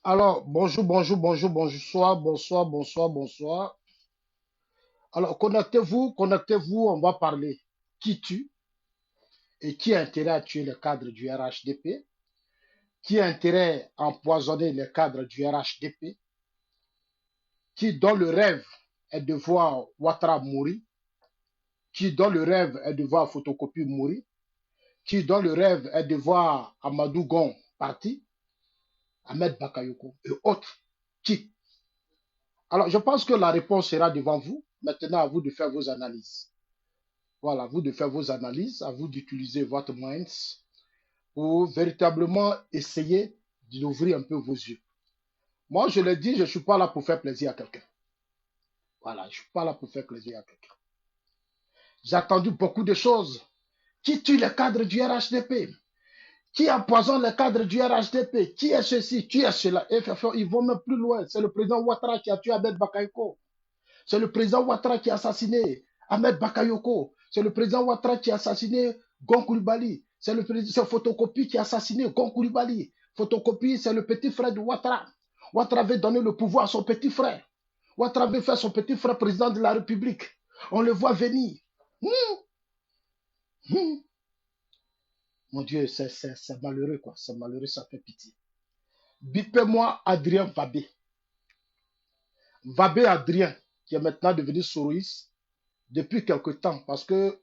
Alors, bonjour, bonjour, bonjour, bonsoir, bonsoir, bonsoir, bonsoir. Alors, connectez-vous, on va parler qui tue et qui a intérêt à tuer le cadre du RHDP, qui a intérêt à empoisonner le cadre du RHDP, qui dont le rêve est de voir Ouattara mourir, qui dont le rêve est de voir Photocopie mourir, qui dont le rêve est de voir Amadou Gon partir, Ahmed Bakayoko et autres. Qui? Alors, je pense que la réponse sera devant vous. Maintenant, à vous de faire vos analyses. Voilà, à vous de faire vos analyses, à vous d'utiliser votre minds pour véritablement essayer d'ouvrir un peu vos yeux. Moi, je le dis, je ne suis pas là pour faire plaisir à quelqu'un. Voilà, je ne suis pas là pour faire plaisir à quelqu'un. J'ai entendu beaucoup de choses. Qui tue le cadre du RHDP? Qui empoisonne le cadre du RHDP? Qui est ceci? Qui est cela? Et ils vont même plus loin. C'est le président Ouattara qui a tué Ahmed Bakayoko. C'est le président Ouattara qui a assassiné Ahmed Bakayoko. C'est le président Ouattara qui a assassiné Gon Koulibaly. C'est Photocopie qui a assassiné Gon Koulibaly. Photocopie, c'est le petit frère de Ouattara. Ouattara avait donné le pouvoir à son petit frère. Ouattara avait fait son petit frère président de la République. On le voit venir. Hum. Mon Dieu, c'est malheureux, quoi. C'est malheureux, ça fait pitié. Bipez-moi Adrien Vabé. Vabé Adrien, qui est maintenant devenu soroïste depuis quelque temps, parce que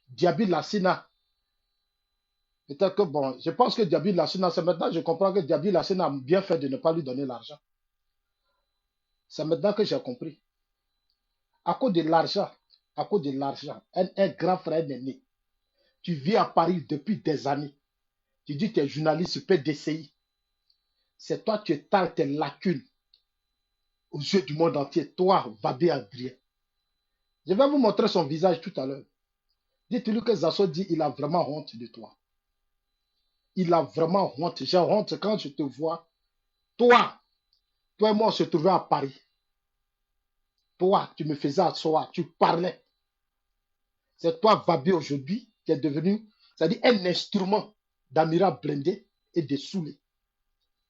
Diaby Lassina, peut-être que bon, je pense que Diaby Lassina, c'est maintenant, je comprends que Diaby Lassina a bien fait de ne pas lui donner l'argent. C'est maintenant que j'ai compris. À cause de l'argent, à cause de l'argent, un grand frère aîné. Tu vis à Paris depuis des années. Tu dis que tu es journaliste PDCI. C'est toi qui étales tes lacunes aux yeux du monde entier. Toi, Vabé Adrien. Je vais vous montrer son visage tout à l'heure. Dites-lui que Zasso dit il a vraiment honte de toi. Il a vraiment honte. J'ai honte quand je te vois. Toi, toi et moi, on se trouvait à Paris. Toi, tu me faisais asseoir, tu parlais. C'est toi, Vabi, aujourd'hui, qui est devenu, c'est-à-dire un instrument d'Amira Blindé et de Soulé.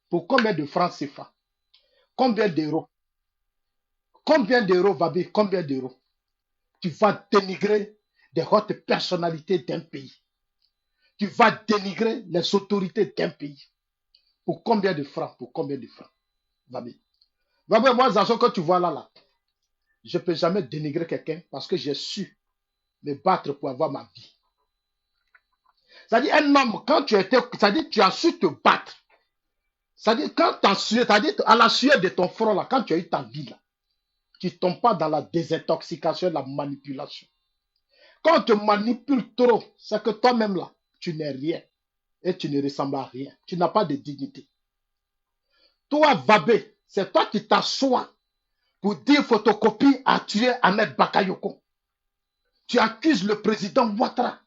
Pour combien de francs CFA? Combien d'euros? Combien d'euros, Vabi? Combien d'euros? Tu vas dénigrer des hautes personnalités d'un pays. Tu vas dénigrer les autorités d'un pays. Pour combien de francs? Pour combien de francs? Vabi. Vabi, moi, Zazo, que tu vois là, je ne peux jamais dénigrer quelqu'un parce que j'ai su me battre pour avoir ma vie. C'est-à-dire, un homme, quand tu étais, c'est-à-dire, tu as su te battre. C'est-à-dire, quand tu as su, c'est-à-dire, à la sueur de ton front, là, quand tu as eu ta vie, là, tu ne tombes pas dans la désintoxication, la manipulation. Quand on te manipule trop, c'est que toi-même, là, tu n'es rien. Et tu ne ressembles à rien. Tu n'as pas de dignité. Toi, Vabé, c'est toi qui t'assois pour dire photocopie à tuer Ahmed Bakayoko. Tu accuses le président Ouattara.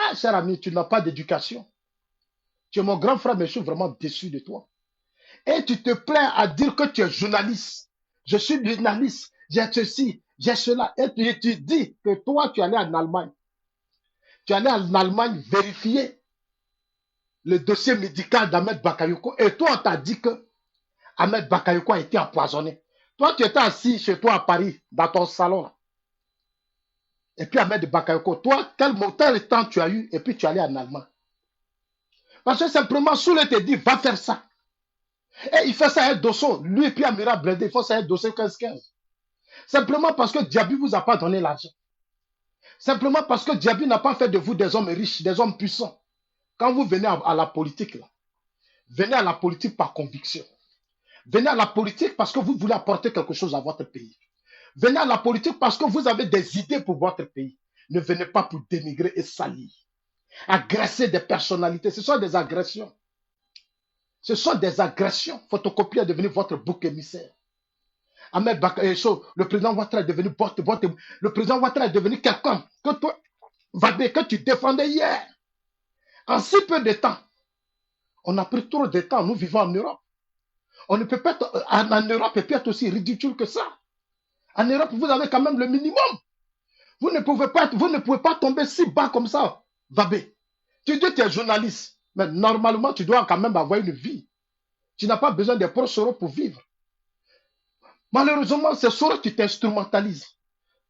Ah, cher ami, tu n'as pas d'éducation. Tu es mon grand frère, mais je suis vraiment déçu de toi. Et tu te plains à dire que tu es journaliste. Je suis journaliste, j'ai ceci, j'ai cela. Et tu dis que toi, tu allais en Allemagne. Tu allais en Allemagne vérifier le dossier médical d'Ahmed Bakayoko. Et toi, on t'a dit que Ahmed Bakayoko a été empoisonné. Toi, tu étais assis chez toi à Paris, dans ton salon. Et puis Ahmed Bakayoko, toi, tel temps tu as eu, et puis tu allais en Allemagne. Parce que simplement, Soule te dit, va faire ça. Et il fait ça à un dossier. Lui et puis Amira Blindé, il faut ça à un dossier 15-15. Simplement parce que Diaby ne vous a pas donné l'argent. Simplement parce que Diaby n'a pas fait de vous des hommes riches, des hommes puissants. Quand vous venez à la politique, là, venez à la politique par conviction. Venez à la politique parce que vous voulez apporter quelque chose à votre pays. Venez à la politique parce que vous avez des idées pour votre pays. Ne venez pas pour dénigrer et salir. Agresser des personnalités, ce sont des agressions. Ce sont des agressions. Photocopie est devenu votre bouc émissaire. Ahmed Bakayoko, le président Ouattara est devenu le président Ouattara est devenu quelqu'un que toi, Vabé, que tu défendais hier. En si peu de temps, on a pris trop de temps. Nous vivons en Europe. On ne peut pas être en Europe et puis être aussi ridicule que ça. En Europe, vous avez quand même le minimum. Vous ne pouvez pas tomber si bas comme ça, Vabé. Tu dis que tu es journaliste, mais normalement, tu dois quand même avoir une vie. Tu n'as pas besoin des proches Soro pour vivre. Malheureusement, c'est Soro qui t'instrumentalise.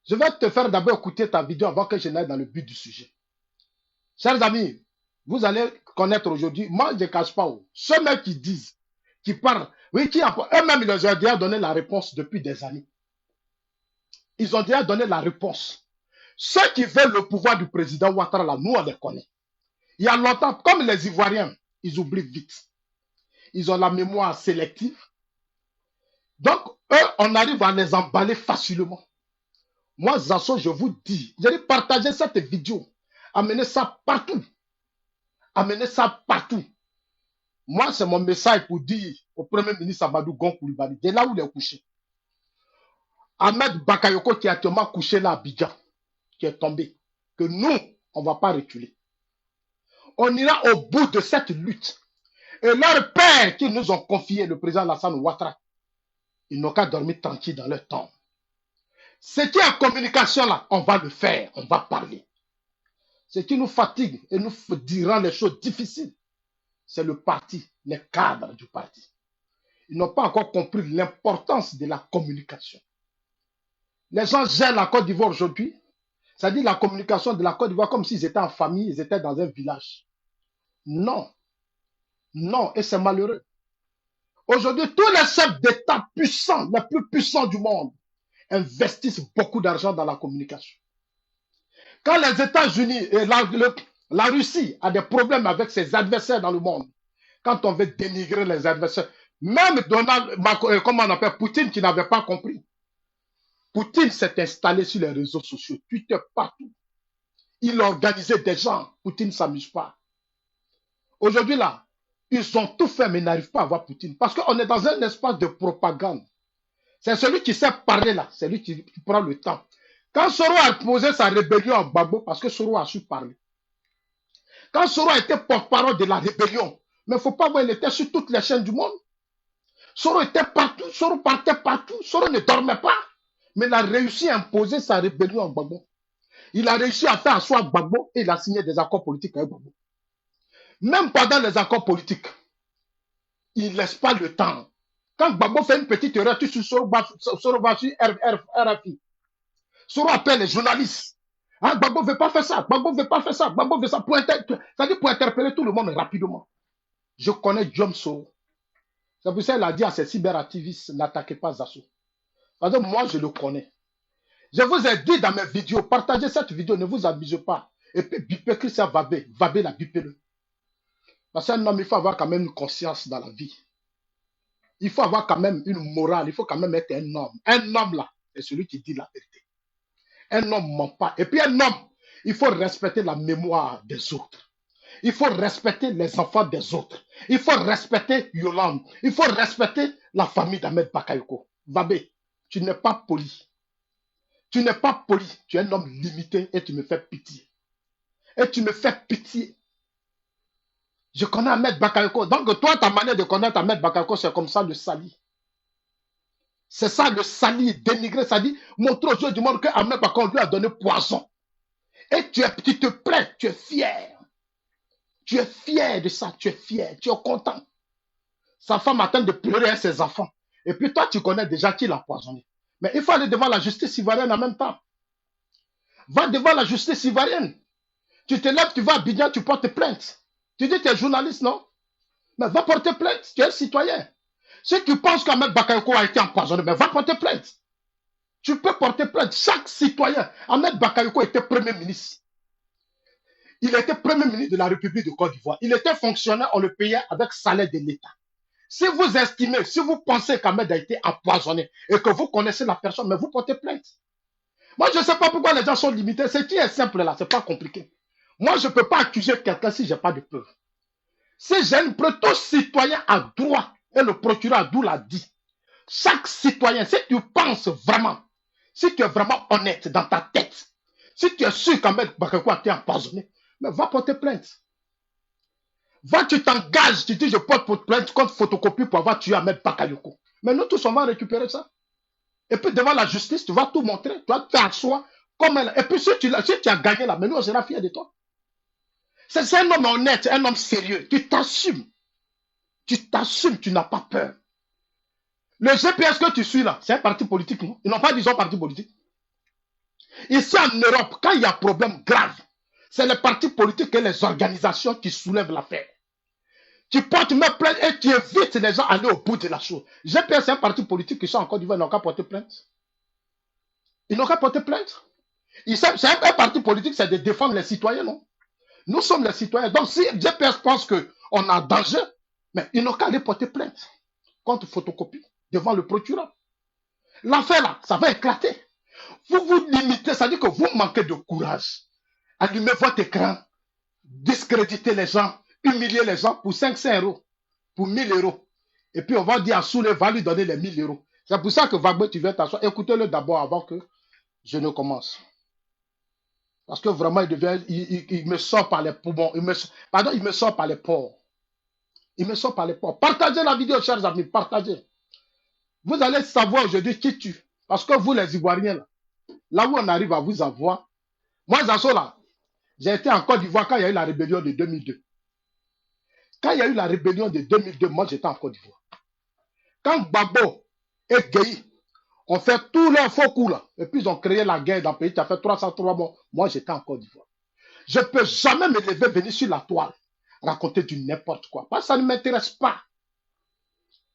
Je vais te faire d'abord écouter ta vidéo avant que je n'aille dans le but du sujet. Chers amis, vous allez connaître aujourd'hui, moi je ne cache pas. Ceux mêmes qui disent, qui parlent, oui, qui eux-mêmes, ils ont déjà donné la réponse depuis des années. Ils ont déjà donné la réponse. Ceux qui veulent le pouvoir du président Ouattara, là, nous on les connaît. Il y a longtemps, comme les Ivoiriens, ils oublient vite. Ils ont la mémoire sélective. Donc, eux, on arrive à les emballer facilement. Moi, Zasso, je vous dis, j'ai partagé cette vidéo. Amenez ça partout. Amenez ça partout. Moi, c'est mon message pour dire au Premier ministre Amadou Gon Coulibaly, de là où il est couché. Ahmed Bakayoko qui est actuellement couché là à Abidjan, qui est tombé, que nous, on ne va pas reculer. On ira au bout de cette lutte. Et leur père qui nous ont confié, le président Alassane Ouattara, ils n'ont qu'à dormir tranquille dans leur tombe. Ce qui est en communication là, on va le faire, on va parler. Ce qui nous fatigue et nous dira les choses difficiles, c'est le parti, les cadres du parti. Ils n'ont pas encore compris l'importance de la communication. Les gens gèrent la Côte d'Ivoire aujourd'hui, c'est-à-dire la communication de la Côte d'Ivoire comme s'ils étaient en famille, ils étaient dans un village. Non, non, et c'est malheureux. Aujourd'hui, tous les chefs d'État puissants, les plus puissants du monde, investissent beaucoup d'argent dans la communication. Quand les États-Unis et la Russie a des problèmes avec ses adversaires dans le monde, quand on veut dénigrer les adversaires, même comment on appelle Poutine qui n'avait pas compris. Poutine s'est installé sur les réseaux sociaux, Twitter partout. Il organisait des gens. Poutine ne s'amuse pas. Aujourd'hui là, ils ont tout fait mais ils n'arrivent pas à voir Poutine. Parce qu'on est dans un espace de propagande. C'est celui qui sait parler là, c'est lui qui prend le temps. Quand Soro a posé sa rébellion à Gbagbo, parce que Soro a su parler. Quand Soro a été porte-parole de la rébellion, mais il ne faut pas voir, il était sur toutes les chaînes du monde. Soro était partout, Soro partait partout, Soro ne dormait pas. Mais il a réussi à imposer sa rébellion à Gbagbo. Il a réussi à faire asseoir Gbagbo et il a signé des accords politiques avec Gbagbo. Même pendant les accords politiques, il ne laisse pas le temps. Quand Gbagbo fait une petite erreur, Soro va sur RFI. Soro appelle les journalistes. Ah, Gbagbo ne veut pas faire ça, Gbagbo ne veut pas faire ça, Gbagbo veut ça. C'est-à-dire pour interpeller tout le monde rapidement. Je connais Diom Soro. C'est pour ça qu'il a dit à ses cyberactivistes, n'attaquez pas Zasso. Parce que moi, je le connais. Je vous ai dit dans mes vidéos, partagez cette vidéo, ne vous abusez pas. Et puis, bipez Christian Vabé. Vabé la bipez-le. Parce qu'un homme, il faut avoir quand même une conscience dans la vie. Il faut avoir quand même une morale. Il faut quand même être un homme. Un homme, là, c'est celui qui dit la vérité. Un homme ne ment pas. Et puis, un homme, il faut respecter la mémoire des autres. Il faut respecter les enfants des autres. Il faut respecter Yolande. Il faut respecter la famille d'Ahmed Bakayoko. Vabé, tu n'es pas poli. Tu n'es pas poli. Tu es un homme limité et tu me fais pitié. Et tu me fais pitié. Je connais Ahmed Bakayoko. Donc, toi, ta manière de connaître Ahmed Bakayoko, c'est comme ça le sali. C'est ça le sali, dénigrer, ça dit montrer aux yeux du monde que Ahmed Bakayoko lui a donné poison. Et tu te plains, tu es fier. Tu es fier de ça, tu es fier, tu es content. Sa femme attend de pleurer à ses enfants. Et puis toi, tu connais déjà qui l'a poisonné. Mais il faut aller devant la justice ivoirienne en même temps. Va devant la justice ivoirienne. Tu te lèves, tu vas à Abidjan, tu portes plainte. Tu dis que tu es journaliste, non? Mais va porter plainte, tu es citoyen. Si tu penses qu'Ahmed Bakayoko a été empoisonné, mais va porter plainte. Tu peux porter plainte. Chaque citoyen, Ahmed Bakayoko était Premier ministre. Il était Premier ministre de la République de Côte d'Ivoire. Il était fonctionnaire, on le payait avec salaire de l'État. Si vous estimez, si vous pensez qu'Ahmed a été empoisonné et que vous connaissez la personne, mais vous portez plainte. Moi, je ne sais pas pourquoi les gens sont limités. Ce qui est simple là, ce n'est pas compliqué. Moi, je ne peux pas accuser quelqu'un si je n'ai pas de preuve. Si j'ai une preuve, tout citoyen a droit, et le procureur Abdou l'a dit. Chaque citoyen, si tu penses vraiment, si tu es vraiment honnête dans ta tête, si tu es sûr qu'Ahmed Bakayoko a été empoisonné, mais va porter plainte. Va, tu t'engages, tu dis je porte plainte contre photocopie pour avoir tué Ahmed Bakayoko. Mais nous tous, on va récupérer ça. Et puis devant la justice, tu vas tout montrer, tu vas te faire soi comme elle. Et puis si tu as gagné là, mais nous, on sera fiers de toi. C'est un homme honnête, un homme sérieux. Tu t'assumes. Tu t'assumes, tu n'as pas peur. Le GPS que tu suis là, c'est un parti politique, non? Ils n'ont pas dit son parti politique. Ici en Europe, quand il y a un problème grave, c'est les partis politiques et les organisations qui soulèvent l'affaire. Tu portes même plainte et tu évites les gens à aller au bout de la chose. GPS, c'est un parti politique qui sont en Côte d'Ivoire, ils n'ont qu'à porter plainte. Ils n'ont qu'à porter plainte. C'est un parti politique, c'est de défendre les citoyens, non? Nous sommes les citoyens. Donc, si GPS pense qu'on a danger, mais ils n'ont qu'à aller porter plainte contre photocopie devant le procureur. L'affaire là, ça va éclater. Vous vous limitez, ça dit que vous manquez de courage. Allumez votre écran, discréditer les gens, humilier les gens pour 500 euros, pour 1000 euros. Et puis on va dire à Soule, va lui donner les 1000 euros. C'est pour ça que Wagbe, tu viens t'asseoir. Écoutez-le d'abord avant que je ne commence. Parce que vraiment, il me sort par les poumons. Il me sort par les pores. Il me sort par les pores. Partagez la vidéo, chers amis, partagez. Vous allez savoir aujourd'hui qui tue. Parce que vous, les Ivoiriens, là où on arrive à vous avoir. Moi, Zasso, là, j'ai été en Côte d'Ivoire quand il y a eu la rébellion de 2002. Quand il y a eu la rébellion de 2002, moi, j'étais en Côte d'Ivoire. Quand Gbagbo et Gueye ont fait tous leurs faux coups, là, et puis ils ont créé la guerre dans le pays, qui a fait 303 morts, moi, j'étais en Côte d'Ivoire. Je ne peux jamais me lever, venir sur la toile, raconter du n'importe quoi. Parce que ça ne m'intéresse pas.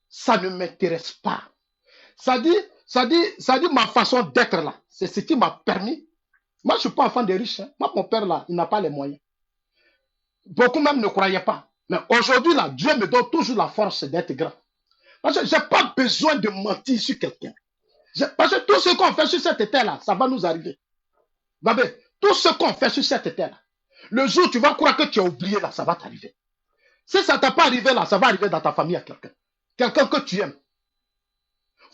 Ça ne m'intéresse pas. Ça dit ma façon d'être là. C'est ce qui m'a permis. Moi, je ne suis pas enfant des riches. Hein. Moi, mon père, là, il n'a pas les moyens. Beaucoup même ne croyaient pas. Mais aujourd'hui, là, Dieu me donne toujours la force d'être grand. Parce que je n'ai pas besoin de mentir sur quelqu'un. Parce que tout ce qu'on fait sur cette terre-là, ça va nous arriver. Babé, tout ce qu'on fait sur cette terre-là, le jour où tu vas croire que tu as oublié, là, ça va t'arriver. Si ça ne t'a pas arrivé, là, ça va arriver dans ta famille à quelqu'un. Quelqu'un que tu aimes.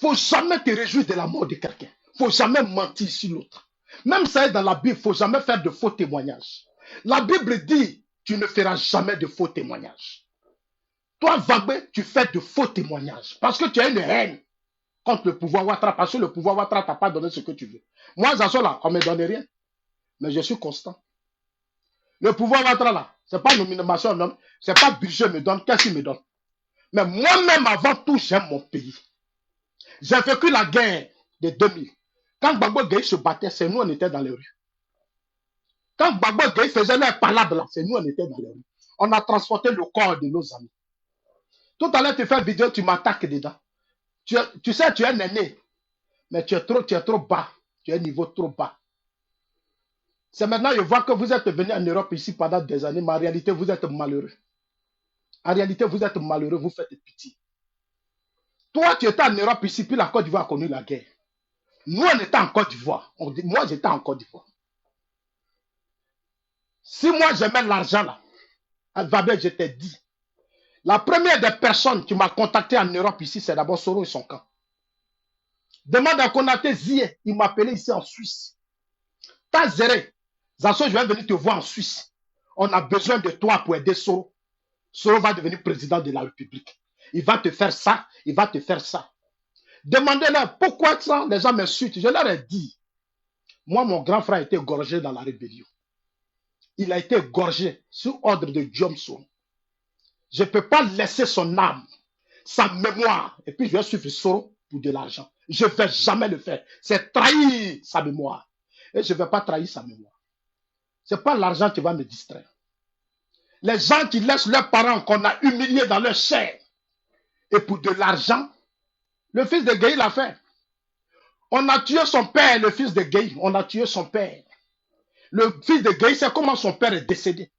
Il ne faut jamais te réjouir de la mort de quelqu'un. Il ne faut jamais mentir sur l'autre. Même ça est dans la Bible, il ne faut jamais faire de faux témoignages. La Bible dit, tu ne feras jamais de faux témoignages. Toi, Wagbe, tu fais de faux témoignages. Parce que tu as une haine contre le pouvoir Ouattara. Parce que le pouvoir Ouattara t'a pas donné ce que tu veux. Moi, Zasso, là, on ne me donne rien. Mais je suis constant. Le pouvoir Ouattara, là, ce n'est pas nomination, non. Ce n'est pas budget me donne. Qu'est-ce qu'il me donne? Mais moi-même, avant tout, j'aime mon pays. J'ai vécu la guerre de 2000. Quand Gbagbo Gueye se battait, c'est nous, on était dans les rues. Quand Gbagbo Gueye faisait leur palabre, là, c'est nous, on était dans les rues. On a transporté le corps de nos amis. Tout à l'heure, tu fais une vidéo, tu m'attaques dedans. Tu sais, tu es un aîné, mais tu es trop bas. Tu es un niveau trop bas. C'est maintenant, je vois que vous êtes venu en Europe ici pendant des années, mais en réalité, vous êtes malheureux. En réalité, vous êtes malheureux, vous faites pitié. Toi, tu étais en Europe ici, puis la Côte d'Ivoire a connu la guerre. Nous, on était en Côte d'Ivoire. Moi, j'étais en Côte d'Ivoire. Si moi, j'aimais l'argent, là, à Wagbe, je t'ai dit, la première des personnes qui m'a contacté en Europe ici, c'est d'abord Soro et son camp. Demande à Konaté Zie, il m'a appelé ici en Suisse. T'as zéré. Zasso, je vais venir te voir en Suisse. On a besoin de toi pour aider Soro. Soro va devenir président de la République. Il va te faire ça, il va te faire ça. Demandez-leur pourquoi ça, les gens m'insultent. Je leur ai dit, moi, mon grand frère a été égorgé dans la rébellion. Il a été égorgé sous ordre de Diom Soro. Je ne peux pas laisser son âme, sa mémoire, et puis je vais suivre Soro pour de l'argent. Je ne vais jamais le faire. C'est trahir sa mémoire. Et je ne vais pas trahir sa mémoire. Ce n'est pas l'argent qui va me distraire. Les gens qui laissent leurs parents qu'on a humiliés dans leur chair, et pour de l'argent, le fils de Gueye l'a fait. On a tué son père, le fils de Gueye. On a tué son père. Le fils de Gueye, c'est comment son père est décédé.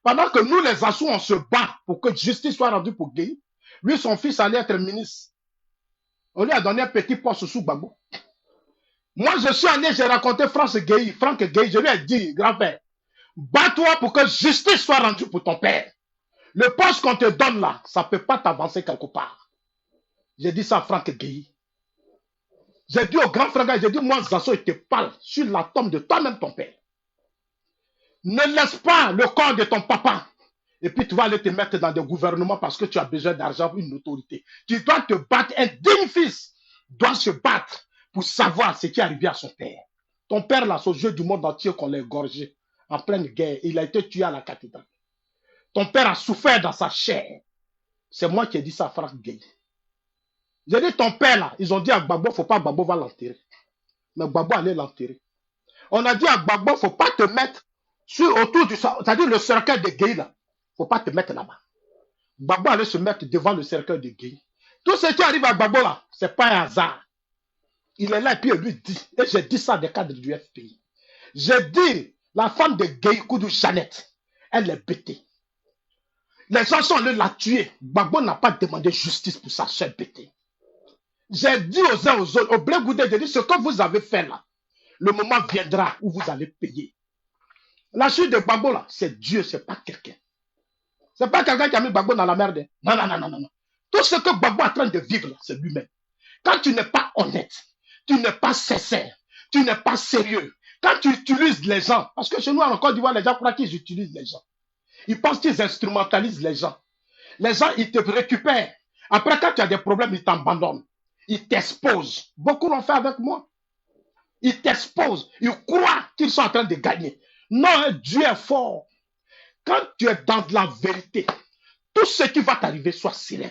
Pendant que nous, les Assous, on se bat pour que justice soit rendue pour Gueye, lui, son fils allait être ministre. On lui a donné un petit poste sous Gbagbo. Moi, je suis allé, j'ai raconté Franck Gueye, je lui ai dit, grand-père, bats-toi pour que justice soit rendue pour ton père. Le poste qu'on te donne là, ça ne peut pas t'avancer quelque part. J'ai dit ça à Franck Gueye. J'ai dit au grand frère, j'ai dit, moi, Zasso, il te parle sur la tombe de toi-même, ton père. Ne laisse pas le corps de ton papa. Et puis tu vas aller te mettre dans des gouvernements parce que tu as besoin d'argent pour une autorité. Tu dois te battre. Un digne fils doit se battre pour savoir ce qui est arrivé à son père. Ton père, là, c'est au jeu du monde entier qu'on l'a égorgé en pleine guerre. Il a été tué à la cathédrale. Ton père a souffert dans sa chair. C'est moi qui ai dit ça à Franck Gueye. J'ai dit, ton père là, ils ont dit à Gbagbo, faut pas Gbagbo va l'enterrer. Mais Gbagbo allait l'enterrer. On a dit à Gbagbo, faut pas te mettre autour du... C'est-à-dire le cercueil de Gueye là. Faut pas te mettre là-bas. Gbagbo allait se mettre devant le cercueil de Gueye. Tout ce qui arrive à Gbagbo là, c'est pas un hasard. Il est là et puis il lui dit, et j'ai dit ça à des cadres du FPI. J'ai dit, la femme de Gueye Koudou Jeannette, elle est bêtée. Les gens sont allés la tuer. Gbagbo n'a pas demandé justice pour sa soeur bêtée. J'ai dit aux uns aux autres, au Blé Goudé, j'ai dit, ce que vous avez fait là, le moment viendra où vous allez payer. La chute de Gbagbo là, c'est Dieu, c'est pas quelqu'un. C'est pas quelqu'un qui a mis Gbagbo dans la merde. Non, non, non, non, non. Tout ce que Gbagbo est en train de vivre là, c'est lui-même. Quand tu n'es pas honnête, tu n'es pas sincère, tu n'es pas sérieux, quand tu utilises les gens, parce que chez nous en Côte d'Ivoire, les gens croient qu'ils utilisent les gens. Ils pensent qu'ils instrumentalisent les gens. Les gens, ils te récupèrent. Après, quand tu as des problèmes, ils t'abandonnent. Ils t'exposent. Beaucoup l'ont fait avec moi. Ils t'exposent. Ils croient qu'ils sont en train de gagner. Non, Dieu est fort. Quand tu es dans la vérité, tout ce qui va t'arriver, sois serein.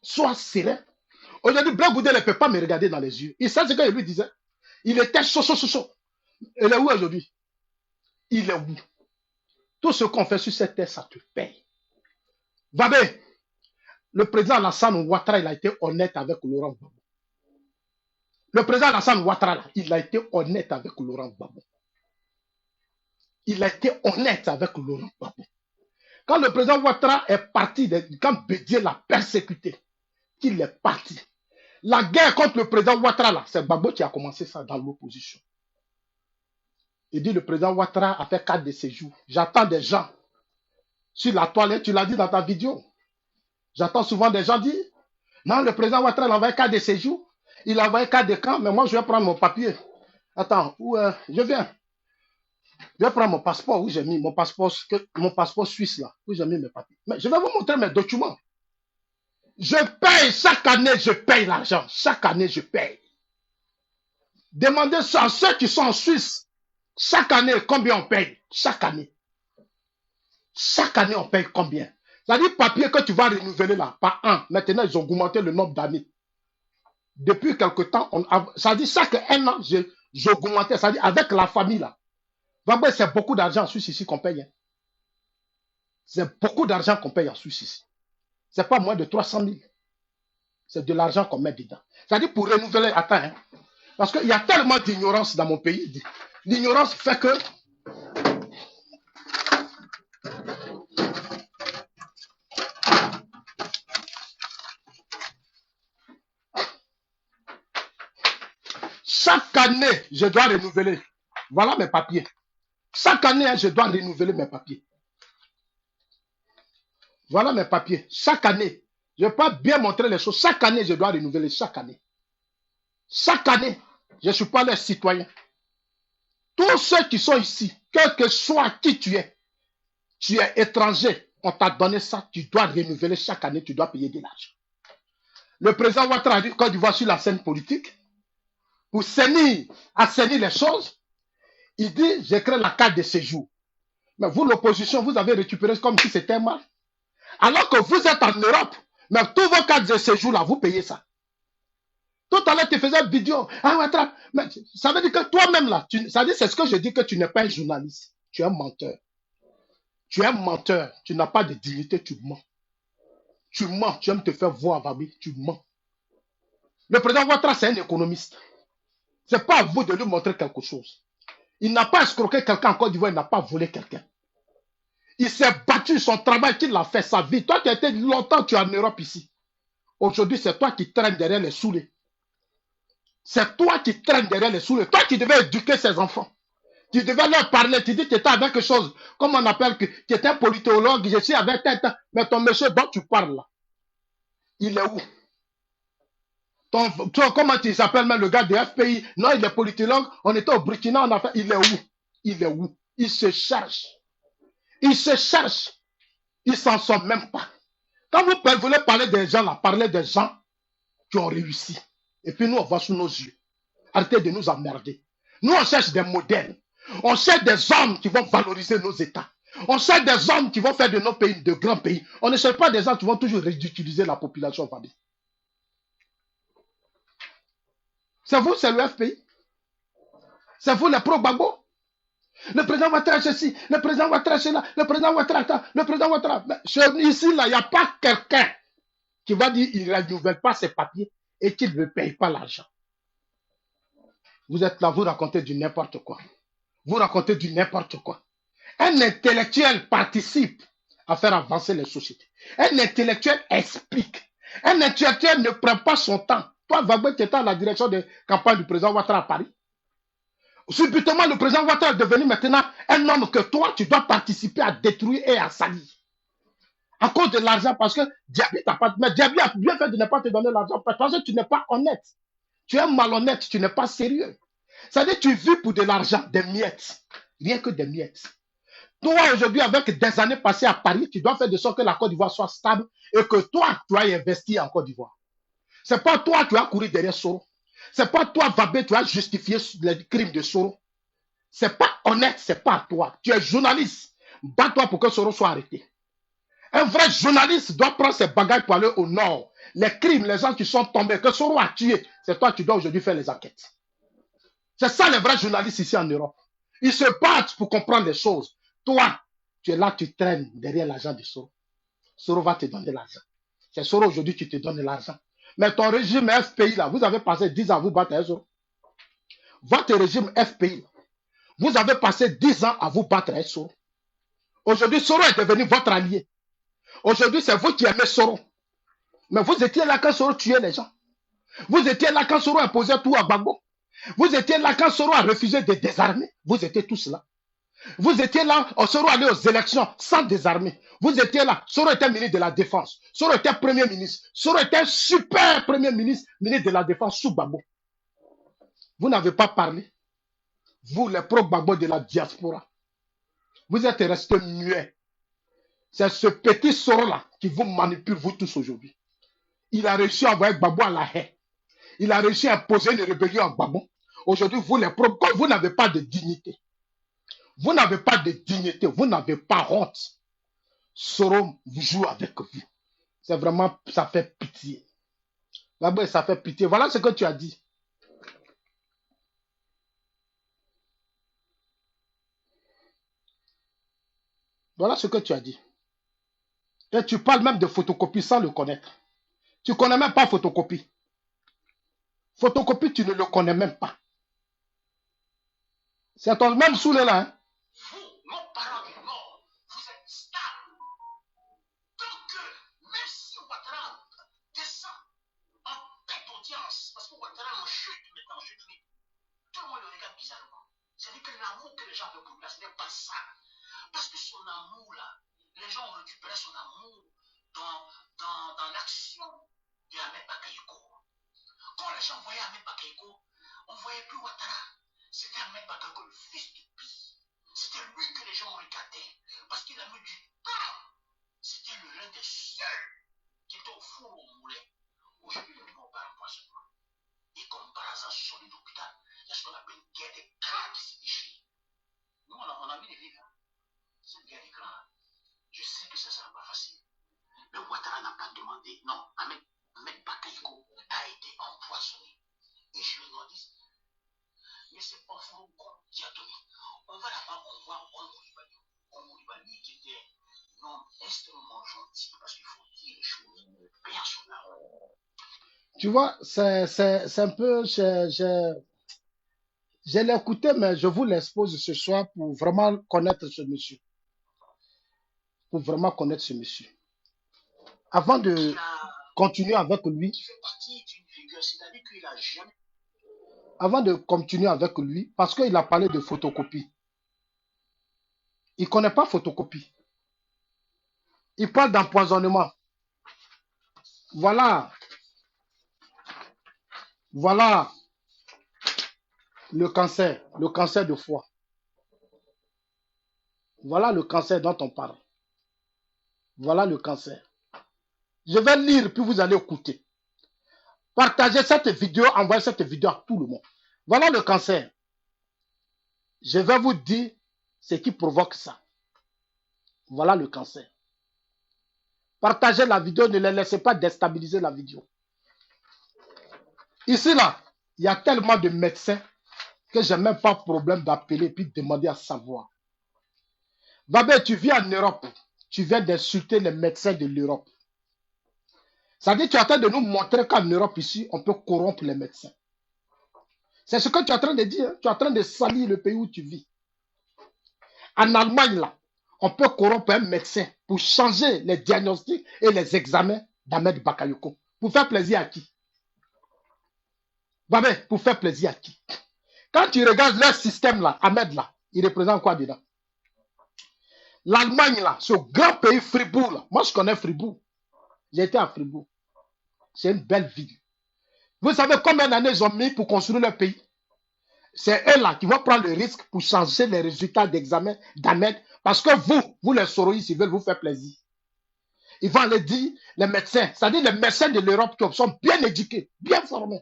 Sois serein. Aujourd'hui, Blé Goudé ne peut pas me regarder dans les yeux. Il sait ce que je lui disais. Il était chaud. Il est où aujourd'hui? Il est où? Tout ce qu'on fait sur cette terre, ça te paye. Babé, le président Alassane Ouattara, il a été honnête avec Laurent Gbagbo. Le président Alassane Ouattara, il a été honnête avec Laurent Gbagbo. Il a été honnête avec Laurent Gbagbo. Quand le président Ouattara est parti, quand Bédié l'a persécuté, qu'il est parti. La guerre contre le président Ouattara, c'est Gbagbo qui a commencé ça dans l'opposition. Il dit le président Ouattara a fait 4 de ses jours. J'attends des gens sur la toilette, tu l'as dit dans ta vidéo. J'entends souvent des gens dire, non, le président Ouattara a envoyé 4 de ses jours. Il a envoyé 4 de camp, mais moi je vais prendre mon papier. Attends, je viens. Je vais prendre mon passeport, où j'ai mis mon passeport suisse là, où j'ai mis mes papiers. Mais je vais vous montrer mes documents. Je paye, chaque année, je paye l'argent. Chaque année, je paye. Demandez ça à ceux qui sont en Suisse. Chaque année, combien on paye? Chaque année. Chaque année, on paye combien? C'est-à-dire, papier que tu vas renouveler là, par an. Maintenant, ils ont augmenté le nombre d'années. Depuis quelque temps, ça dit chaque un an, j'ai augmenté. Ça dit, avec la famille là. C'est beaucoup d'argent en Suisse ici qu'on paye. Hein. C'est beaucoup d'argent qu'on paye en Suisse ici. C'est pas moins de 300 000. C'est de l'argent qu'on met dedans. C'est-à-dire, pour renouveler, attends, hein, parce qu'il y a tellement d'ignorance dans mon pays. L'ignorance fait que chaque année, je dois renouveler. Voilà mes papiers. Chaque année, je dois renouveler mes papiers. Voilà mes papiers. Chaque année, je ne vais pas bien montrer les choses. Chaque année, je dois renouveler. Chaque année. Chaque année, je ne suis pas leur citoyen. Tous ceux qui sont ici, quel que soit qui tu es étranger, on t'a donné ça, tu dois renouveler chaque année, tu dois payer de l'argent. Le président Ouattara a dit, quand tu vois sur la scène politique, pour assainir les choses, il dit, j'ai créé la carte de séjour. Mais vous, l'opposition, vous avez récupéré comme si c'était mal. Alors que vous êtes en Europe, mais tous vos cartes de séjour là, vous payez ça. Tout à l'heure, tu faisais une vidéo. Ah, Ouattara, mais ça veut dire que toi-même là, ça veut dire, c'est ce que je dis, que tu n'es pas un journaliste. Tu es un menteur. Tu es un menteur. Tu n'as pas de dignité, tu mens. Tu mens. Tu aimes te faire voir, Babi. Tu mens. Le président Ouattara, c'est un économiste. Ce n'est pas à vous de lui montrer quelque chose. Il n'a pas escroqué quelqu'un en Côte d'Ivoire, il n'a pas volé quelqu'un. Il s'est battu, son travail qu'il a fait, sa vie. Toi, tu as été longtemps, tu es en Europe ici. Aujourd'hui, c'est toi qui traînes derrière les saoulés. C'est toi qui traînes derrière les saoulés. Toi qui devais éduquer ces enfants. Tu devais leur parler. Tu dis que tu étais avec quelque chose. Comme on appelle que tu étais un politologue. Je suis avec tête. Mais ton monsieur dont tu parles là, il est où? Comment tu s'appelles même le gars de FPI? Non, il est politologue. On était au Burkina, on a fait. Il est où? Il est où? Il se cherche. Il se cherche. Il s'en sort même pas. Quand vous voulez parler des gens là, parlez des gens qui ont réussi. Et puis nous, on va sous nos yeux. Arrêtez de nous emmerder. Nous, on cherche des modèles. On cherche des hommes qui vont valoriser nos États. On cherche des hommes qui vont faire de nos pays de grands pays. On ne cherche pas des gens qui vont toujours ridiculiser la population, Fabi. C'est vous, c'est le FPI. C'est vous, les pro-Gbagbo. Le président Ouattara ceci, le président Ouattara cela, le président Ouattara ça, le président Ouattara. Ici, là, il n'y a pas quelqu'un qui va dire qu'il ne renouvelle pas ses papiers et qu'il ne paye pas l'argent. Vous êtes là, vous racontez du n'importe quoi. Vous racontez du n'importe quoi. Un intellectuel participe à faire avancer les sociétés. Un intellectuel explique. Un intellectuel ne prend pas son temps. Toi, Gbagbo, tu étais à la direction de campagne du président Ouattara à Paris. Subitement, le président Ouattara est devenu maintenant un homme que toi, tu dois participer à détruire et à salir. À cause de l'argent, parce que Diaby t'a pas... Mais Diaby a bien fait de ne pas te donner l'argent, parce que tu n'es pas honnête. Tu es malhonnête, tu n'es pas sérieux. C'est-à-dire que tu vis pour de l'argent, des miettes. Rien que des miettes. Toi, aujourd'hui, avec des années passées à Paris, tu dois faire de sorte que la Côte d'Ivoire soit stable et que toi, tu as investi en Côte d'Ivoire. C'est pas toi qui as couru derrière Soro. C'est pas toi, Babé, tu as justifié les crimes de Soro. C'est pas honnête, c'est pas toi. Tu es journaliste. Bats-toi pour que Soro soit arrêté. Un vrai journaliste doit prendre ses bagages pour aller au nord. Les crimes, les gens qui sont tombés, que Soro a tué, c'est toi qui dois aujourd'hui faire les enquêtes. C'est ça les vrais journalistes ici en Europe. Ils se battent pour comprendre les choses. Toi, tu es là, tu traînes derrière l'argent de Soro. Soro va te donner l'argent. C'est Soro aujourd'hui qui te donne l'argent. Mais ton régime FPI, là, vous avez passé 10 ans à vous battre avec Soro. Votre régime FPI, vous avez passé 10 ans à vous battre avec Soro. Aujourd'hui, Soro est devenu votre allié. Aujourd'hui, c'est vous qui aimez Soro. Mais vous étiez là quand Soro tuait les gens. Vous étiez là quand Soro imposait tout à Gbagbo. Vous étiez là quand Soro a refusé de désarmer. Vous étiez tous là. Vous étiez là, Soro allait aux élections sans désarmer. Vous étiez là, Soro était ministre de la Défense. Soro était premier ministre. Soro était super premier ministre, ministre de la Défense sous Gbagbo. Vous n'avez pas parlé. Vous, les pro-Gbagbo de la diaspora. Vous êtes restés muets. C'est ce petit Soro-là qui vous manipule, vous tous aujourd'hui. Il a réussi à envoyer Gbagbo à la haie. Il a réussi à imposer une rébellion à Gbagbo. Aujourd'hui, vous, les pro, comme vous n'avez pas de dignité. Vous n'avez pas de dignité, vous n'avez pas honte. Soro vous joue avec vous. C'est vraiment, ça fait pitié. Là-bas, ça fait pitié. Voilà ce que tu as dit. Voilà ce que tu as dit. Et tu parles même de photocopie sans le connaître. Tu ne connais même pas photocopie. Photocopie, tu ne le connais même pas. C'est ton même saoulé là. Hein? Vous, nos parents du Nord, vous êtes stables. Donc, même si Ouattara descend en tête d'audience, parce que Ouattara en chute maintenant, en chute libre, tout le monde le regarde bizarrement. C'est-à-dire que l'amour que les gens veulent pour lui, ce n'est pas ça. Parce que son amour là, les gens ont récupéré son amour dans l'action de Ahmed Bakayoko. Quand les gens voyaient Ahmed Bakayoko, on ne voyait plus Ouattara. C'était Ahmed Bakayoko, le fils du pays. C'était lui que les gens regardaient. Parce qu'il a mis du temps. C'était l'un des seuls qui était au four au moulin. Aujourd'hui, le monde parle empoisonnement. Et comme par hasard, sur l'hôpital, il y a ce qu'on appelle une guerre des crânes qui se déchire. Nous, on a envie de vivre. Cette guerre des crânes. Je sais que ça ne sera pas facile. Mais Ouattara n'a pas demandé. Non, Ahmed Bakayoko a été empoisonné. Et je lui ai dit, mais c'est pas faux qui a donné. On va là-bas, on voit Omouribani qui était non extrêmement gentil, parce qu'il faut dire les choses personnellement. Tu vois, c'est un peu... Je l'ai écouté, mais je vous l'expose ce soir pour vraiment connaître ce monsieur. Pour vraiment connaître ce monsieur. Avant de continuer avec lui, Il fait partie d'une figure, c'est-à-dire qu'il a jamais... Avant de continuer avec lui, parce qu'il a parlé de photocopie. Il ne connaît pas photocopie. Il parle d'empoisonnement. Voilà. Voilà le cancer de foie. Voilà le cancer dont on parle. Voilà le cancer. Je vais lire, puis vous allez écouter. Partagez cette vidéo, envoyez cette vidéo à tout le monde. Voilà le cancer. Je vais vous dire ce qui provoque ça. Voilà le cancer. Partagez la vidéo, ne les laissez pas déstabiliser la vidéo. Ici, là, il y a tellement de médecins que je n'ai même pas de problème d'appeler et puis de demander à savoir. Babé, tu viens en Europe, tu viens d'insulter les médecins de l'Europe. Ça veut dire que tu es en train de nous montrer qu'en Europe, ici, on peut corrompre les médecins. C'est ce que tu es en train de dire. Hein? Tu es en train de salir le pays où tu vis. En Allemagne, là, on peut corrompre un médecin pour changer les diagnostics et les examens d'Ahmed Bakayoko. Pour faire plaisir à qui? Babé, pour faire plaisir à qui? Quand tu regardes leur système là, Ahmed là, il représente quoi dedans? L'Allemagne là, ce grand pays Fribourg là. Moi je connais Fribourg. J'ai été à Fribourg. C'est une belle ville. Vous savez combien d'années ils ont mis pour construire leur pays? C'est eux là qui vont prendre le risque pour changer les résultats d'examen d'Ahmed. Parce que vous les soroïstes, ils veulent vous faire plaisir. Ils vont aller dire, les médecins, c'est-à-dire les médecins de l'Europe qui sont bien éduqués, bien formés.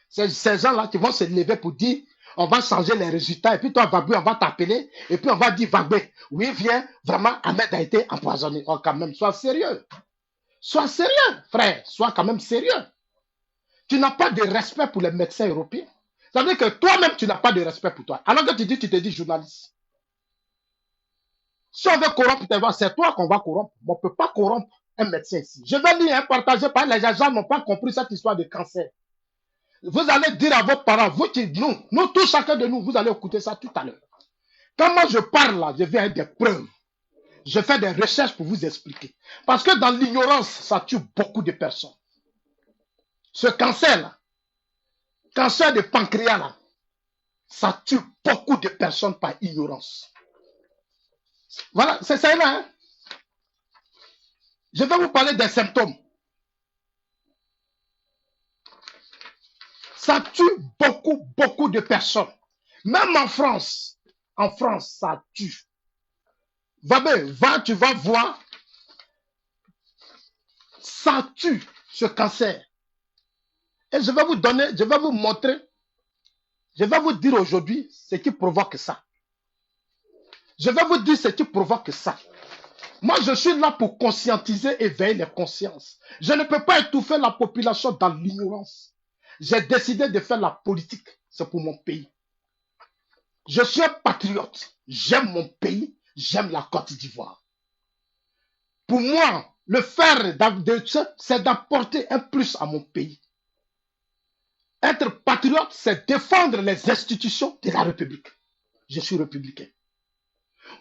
C'est ces gens-là qui vont se lever pour dire, on va changer les résultats, et puis toi, Babou, on va t'appeler, et puis on va dire, Babé, oui, viens, vraiment, Ahmed a été empoisonné. Oh, quand même, sois sérieux. Sois sérieux, frère, sois quand même sérieux. Tu n'as pas de respect pour les médecins européens. Ça veut dire que toi-même, tu n'as pas de respect pour toi. Alors que tu te dis journaliste. Si on veut corrompre tes voix, c'est toi qu'on va corrompre. On ne peut pas corrompre un médecin ici. Je vais lire, partager par les gens n'ont pas compris cette histoire de cancer. Vous allez dire à vos parents, vous qui, nous tous, chacun de nous, vous allez écouter ça tout à l'heure. Quand moi je parle là, je viens avec des preuves. Je fais des recherches pour vous expliquer. Parce que dans l'ignorance, ça tue beaucoup de personnes. Ce cancer-là, cancer de pancréas, là, ça tue beaucoup de personnes par ignorance. Voilà, c'est ça là. Hein? Je vais vous parler des symptômes. Ça tue beaucoup de personnes. Même en France, ça tue. Va, tu vas voir, ça tue ce cancer. Et je vais vous donner, je vais vous montrer, je vais vous dire aujourd'hui ce qui provoque ça. Je vais vous dire ce qui provoque ça. Moi, je suis là pour conscientiser et éveiller les consciences. Je ne peux pas étouffer la population dans l'ignorance. J'ai décidé de faire la politique. C'est pour mon pays. Je suis un patriote. J'aime mon pays. J'aime la Côte d'Ivoire. Pour moi, le faire, c'est d'apporter un plus à mon pays. Être patriote, c'est défendre les institutions de la République. Je suis républicain.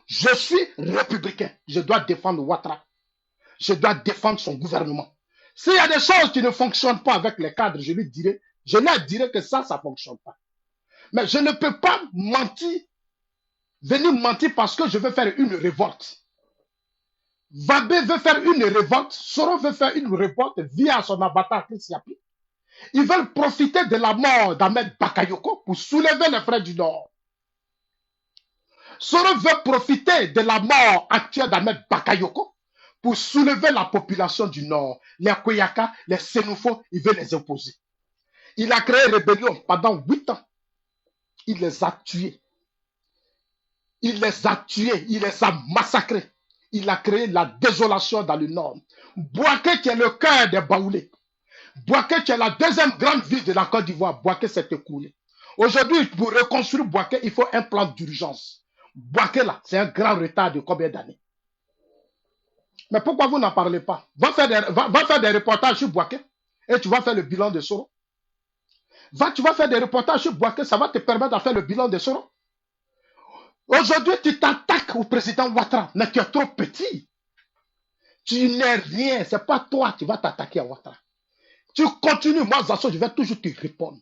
Je suis républicain. Je dois défendre Ouattara. Je dois défendre son gouvernement. S'il y a des choses qui ne fonctionnent pas avec les cadres, je leur dirai que ça ne fonctionne pas. Mais je ne peux pas venir mentir parce que je veux faire une révolte. Vabé veut faire une révolte, Soro veut faire une révolte via son avatar Chris Yapi. Ils veulent profiter de la mort d'Ahmed Bakayoko pour soulever les frères du Nord. Soro veut profiter de la mort actuelle d'Ahmed Bakayoko pour soulever la population du Nord. Les Koyaka, les Sénoufos, il veut les opposer. Il a créé une rébellion pendant 8 ans. Il les a tués. Il les a tués, il les a massacrés. Il a créé la désolation dans le Nord. Bouaké, qui est le cœur des Baoulés. Bouaké, qui est la deuxième grande ville de la Côte d'Ivoire. Bouaké s'est écoulé. Aujourd'hui, pour reconstruire Bouaké, il faut un plan d'urgence. Bouaké, là, c'est un grand retard de combien d'années? Mais pourquoi vous n'en parlez pas? Va faire des reportages sur Bouaké et tu vas faire le bilan de Soro. Tu vas faire des reportages sur Bouaké, ça va te permettre de faire le bilan de Soro. Aujourd'hui, tu t'attaques au président Ouattara, mais tu es trop petit. Tu n'es rien, ce n'est pas toi qui vas t'attaquer à Ouattara. Tu continues, moi, Zasso, je vais toujours te répondre.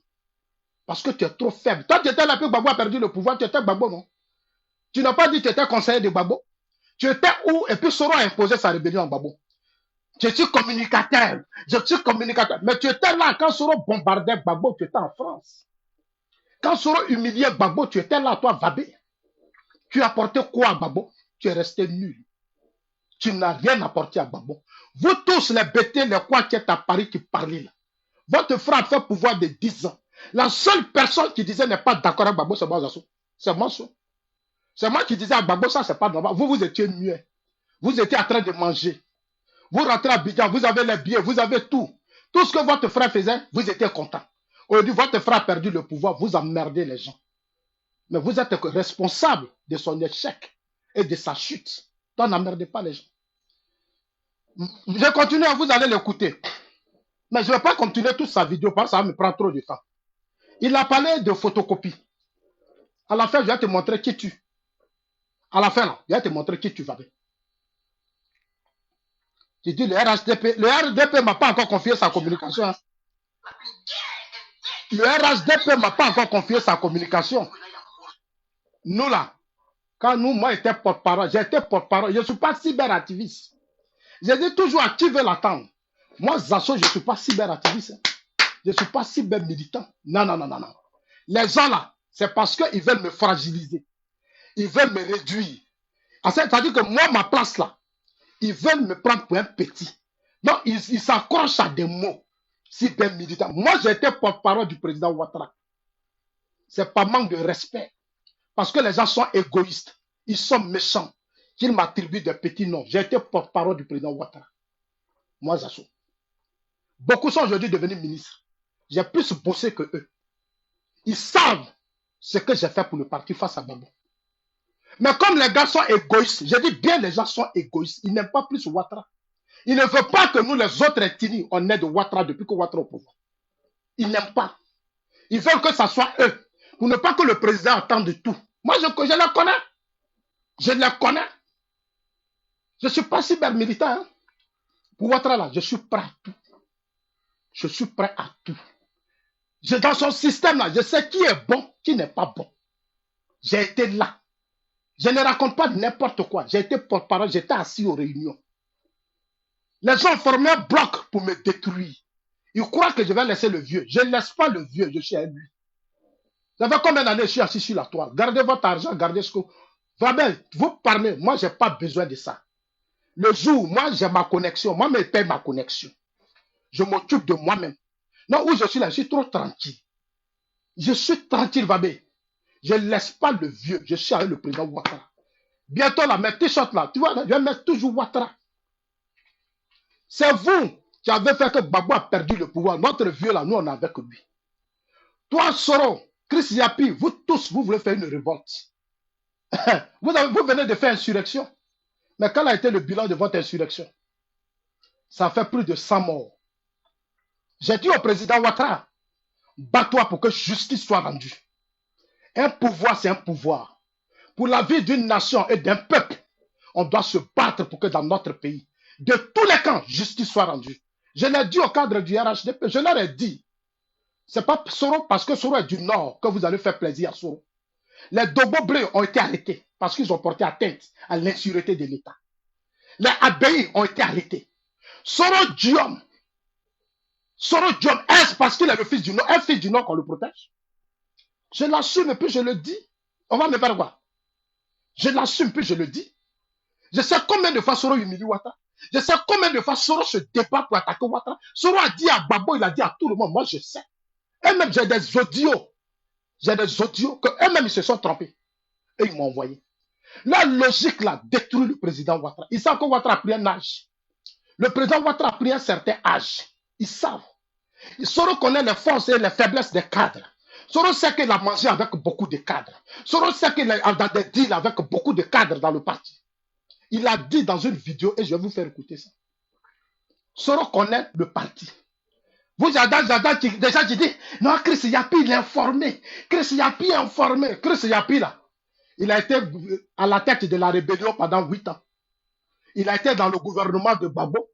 Parce que tu es trop faible. Toi, tu étais là, puis Gbagbo a perdu le pouvoir, tu étais Gbagbo, non? Tu n'as pas dit que tu étais conseiller de Gbagbo. Tu étais où? Et puis Soro a imposé sa rébellion en Gbagbo. Je suis communicateur. Mais tu étais là quand Soro bombardait Gbagbo, tu étais en France. Quand Soro humiliait Gbagbo, tu étais là, toi, Vabé. Tu as apporté quoi à Gbagbo? Tu es resté nul. Tu n'as rien apporté à Gbagbo. Vous tous, les bêtés, les quoi qui est à Paris qui parlent là. Votre frère a fait pouvoir de 10 ans. La seule personne qui disait n'est pas d'accord avec Gbagbo, c'est moi, Zasso. C'est moi, ça. C'est moi qui disais à Gbagbo, ça, c'est pas normal. Vous étiez muet. Vous étiez en train de manger. Vous rentrez à Abidjan, vous avez les billets, vous avez tout. Tout ce que votre frère faisait, vous étiez content. Aujourd'hui, votre frère a perdu le pouvoir, vous emmerdez les gens. Mais vous êtes responsable de son échec et de sa chute. Donc n'emmerdez pas les gens. Je continue, vous allez l'écouter. Mais je ne vais pas continuer toute sa vidéo parce que ça me prend trop de temps. Il a parlé de photocopie. À la fin, je vais te montrer qui tu. À la fin, là, je vais te montrer qui tu vas. Je dis le RHDP. Le RHDP ne m'a pas encore confié sa communication. Hein. Le RHDP ne m'a pas encore confié sa communication. Nous là, quand nous, moi j'étais porte-parole, je ne suis pas cyberactiviste. Je dis toujours à qui veut l'attendre. Moi, Zasso, je ne suis pas cyberactiviste. Je ne suis pas cyber-militant. Non, non, non, non, non. Les gens là, c'est parce qu'ils veulent me fragiliser. Ils veulent me réduire. C'est-à-dire que moi, ma place là, ils veulent me prendre pour un petit. Donc, ils s'accrochent à des mots cyber-militants. Moi, j'étais porte-parole du président Ouattara. Ce n'est pas manque de respect. Parce que les gens sont égoïstes. Ils sont méchants. Qu'ils m'attribuent des petits noms. J'ai été porte-parole du président Ouattara. Moi, Zasso. Beaucoup sont aujourd'hui devenus ministres. J'ai plus bossé que eux. Ils savent ce que j'ai fait pour le parti face à Babo. Mais comme les gars sont égoïstes, je dis bien les gens sont égoïstes. Ils n'aiment pas plus Ouattara. Ils ne veulent pas que nous, les autres ethnies, on ait de Ouattara depuis que Ouattara est au pouvoir. Ils n'aiment pas. Ils veulent que ça soit eux. Pour ne pas que le président attende tout. Moi, je les connais. Je les connais. Je ne suis pas cyber-militant. Hein. Pour Ouattara, là, je suis prêt à tout. Je suis prêt à tout. Dans son système, là, je sais qui est bon, qui n'est pas bon. J'ai été là. Je ne raconte pas n'importe quoi. J'ai été porte-parole, j'étais assis aux réunions. Les gens ont formé un bloc pour me détruire. Ils croient que je vais laisser le vieux. Je ne laisse pas le vieux, je suis à lui. Ça fait combien d'années que je suis assis sur la toile? Gardez votre argent, gardez ce que... Vraiment, vous parlez, moi, je n'ai pas besoin de ça. Le jour, moi, j'ai ma connexion. Moi, je paye ma connexion. Je m'occupe de moi-même. Non, où je suis là, je suis trop tranquille. Je suis tranquille, Vabé. Je ne laisse pas le vieux. Je suis avec le président Ouattara. Bientôt, là, mes t-shirts là, tu vois, là, je vais mettre toujours Ouattara. C'est vous qui avez fait que Gbagbo a perdu le pouvoir. Notre vieux là, nous, on est avec lui. Toi, Soro, Chris Yapi, vous tous, vous voulez faire une révolte. Vous venez de faire insurrection. Mais quel a été le bilan de votre insurrection? Ça fait plus de 100 morts. J'ai dit au président Ouattara, bats-toi pour que justice soit rendue. Un pouvoir, c'est un pouvoir. Pour la vie d'une nation et d'un peuple, on doit se battre pour que dans notre pays, de tous les camps, justice soit rendue. Je l'ai dit au cadre du RHDP, je leur ai dit, c'est pas Soro parce que Soro est du Nord que vous allez faire plaisir à Soro. Les Dogo bleus ont été arrêtés parce qu'ils ont porté atteinte à l'insécurité de l'État. Les Abbaïs ont été arrêtés. Soro Diom, est-ce parce qu'il est le fils du Nord, un fils du Nord qu'on le protège? Je l'assume et puis je le dis. On va me faire quoi? Je l'assume puis je le dis. Je sais combien de fois Soro humilie Ouattara. Je sais combien de fois Soro se débat pour attaquer Ouattara. Soro a dit à Gbagbo, il a dit à tout le monde, moi je sais. Et même j'ai des audios. J'ai des audios que eux-mêmes ils se sont trompés. Et ils m'ont envoyé. La logique là détruit le président Ouattara. Ils savent que Ouattara a pris un âge. Le président Ouattara a pris un certain âge. Ils savent. Soro connaît les forces et les faiblesses des cadres. Soro sait qu'il a mangé avec beaucoup de cadres. Soro sait qu'il est dans des deals avec beaucoup de cadres dans le parti. Il a dit dans une vidéo, et je vais vous faire écouter ça. Soro connaît le parti. Vous, j'adore, déjà, j'ai dit, non, Chris Yapi, il est informé. Chris Yapi est informé. Chris Yapi, là, il a été à la tête de la rébellion pendant 8 ans. Il a été dans le gouvernement de Babo.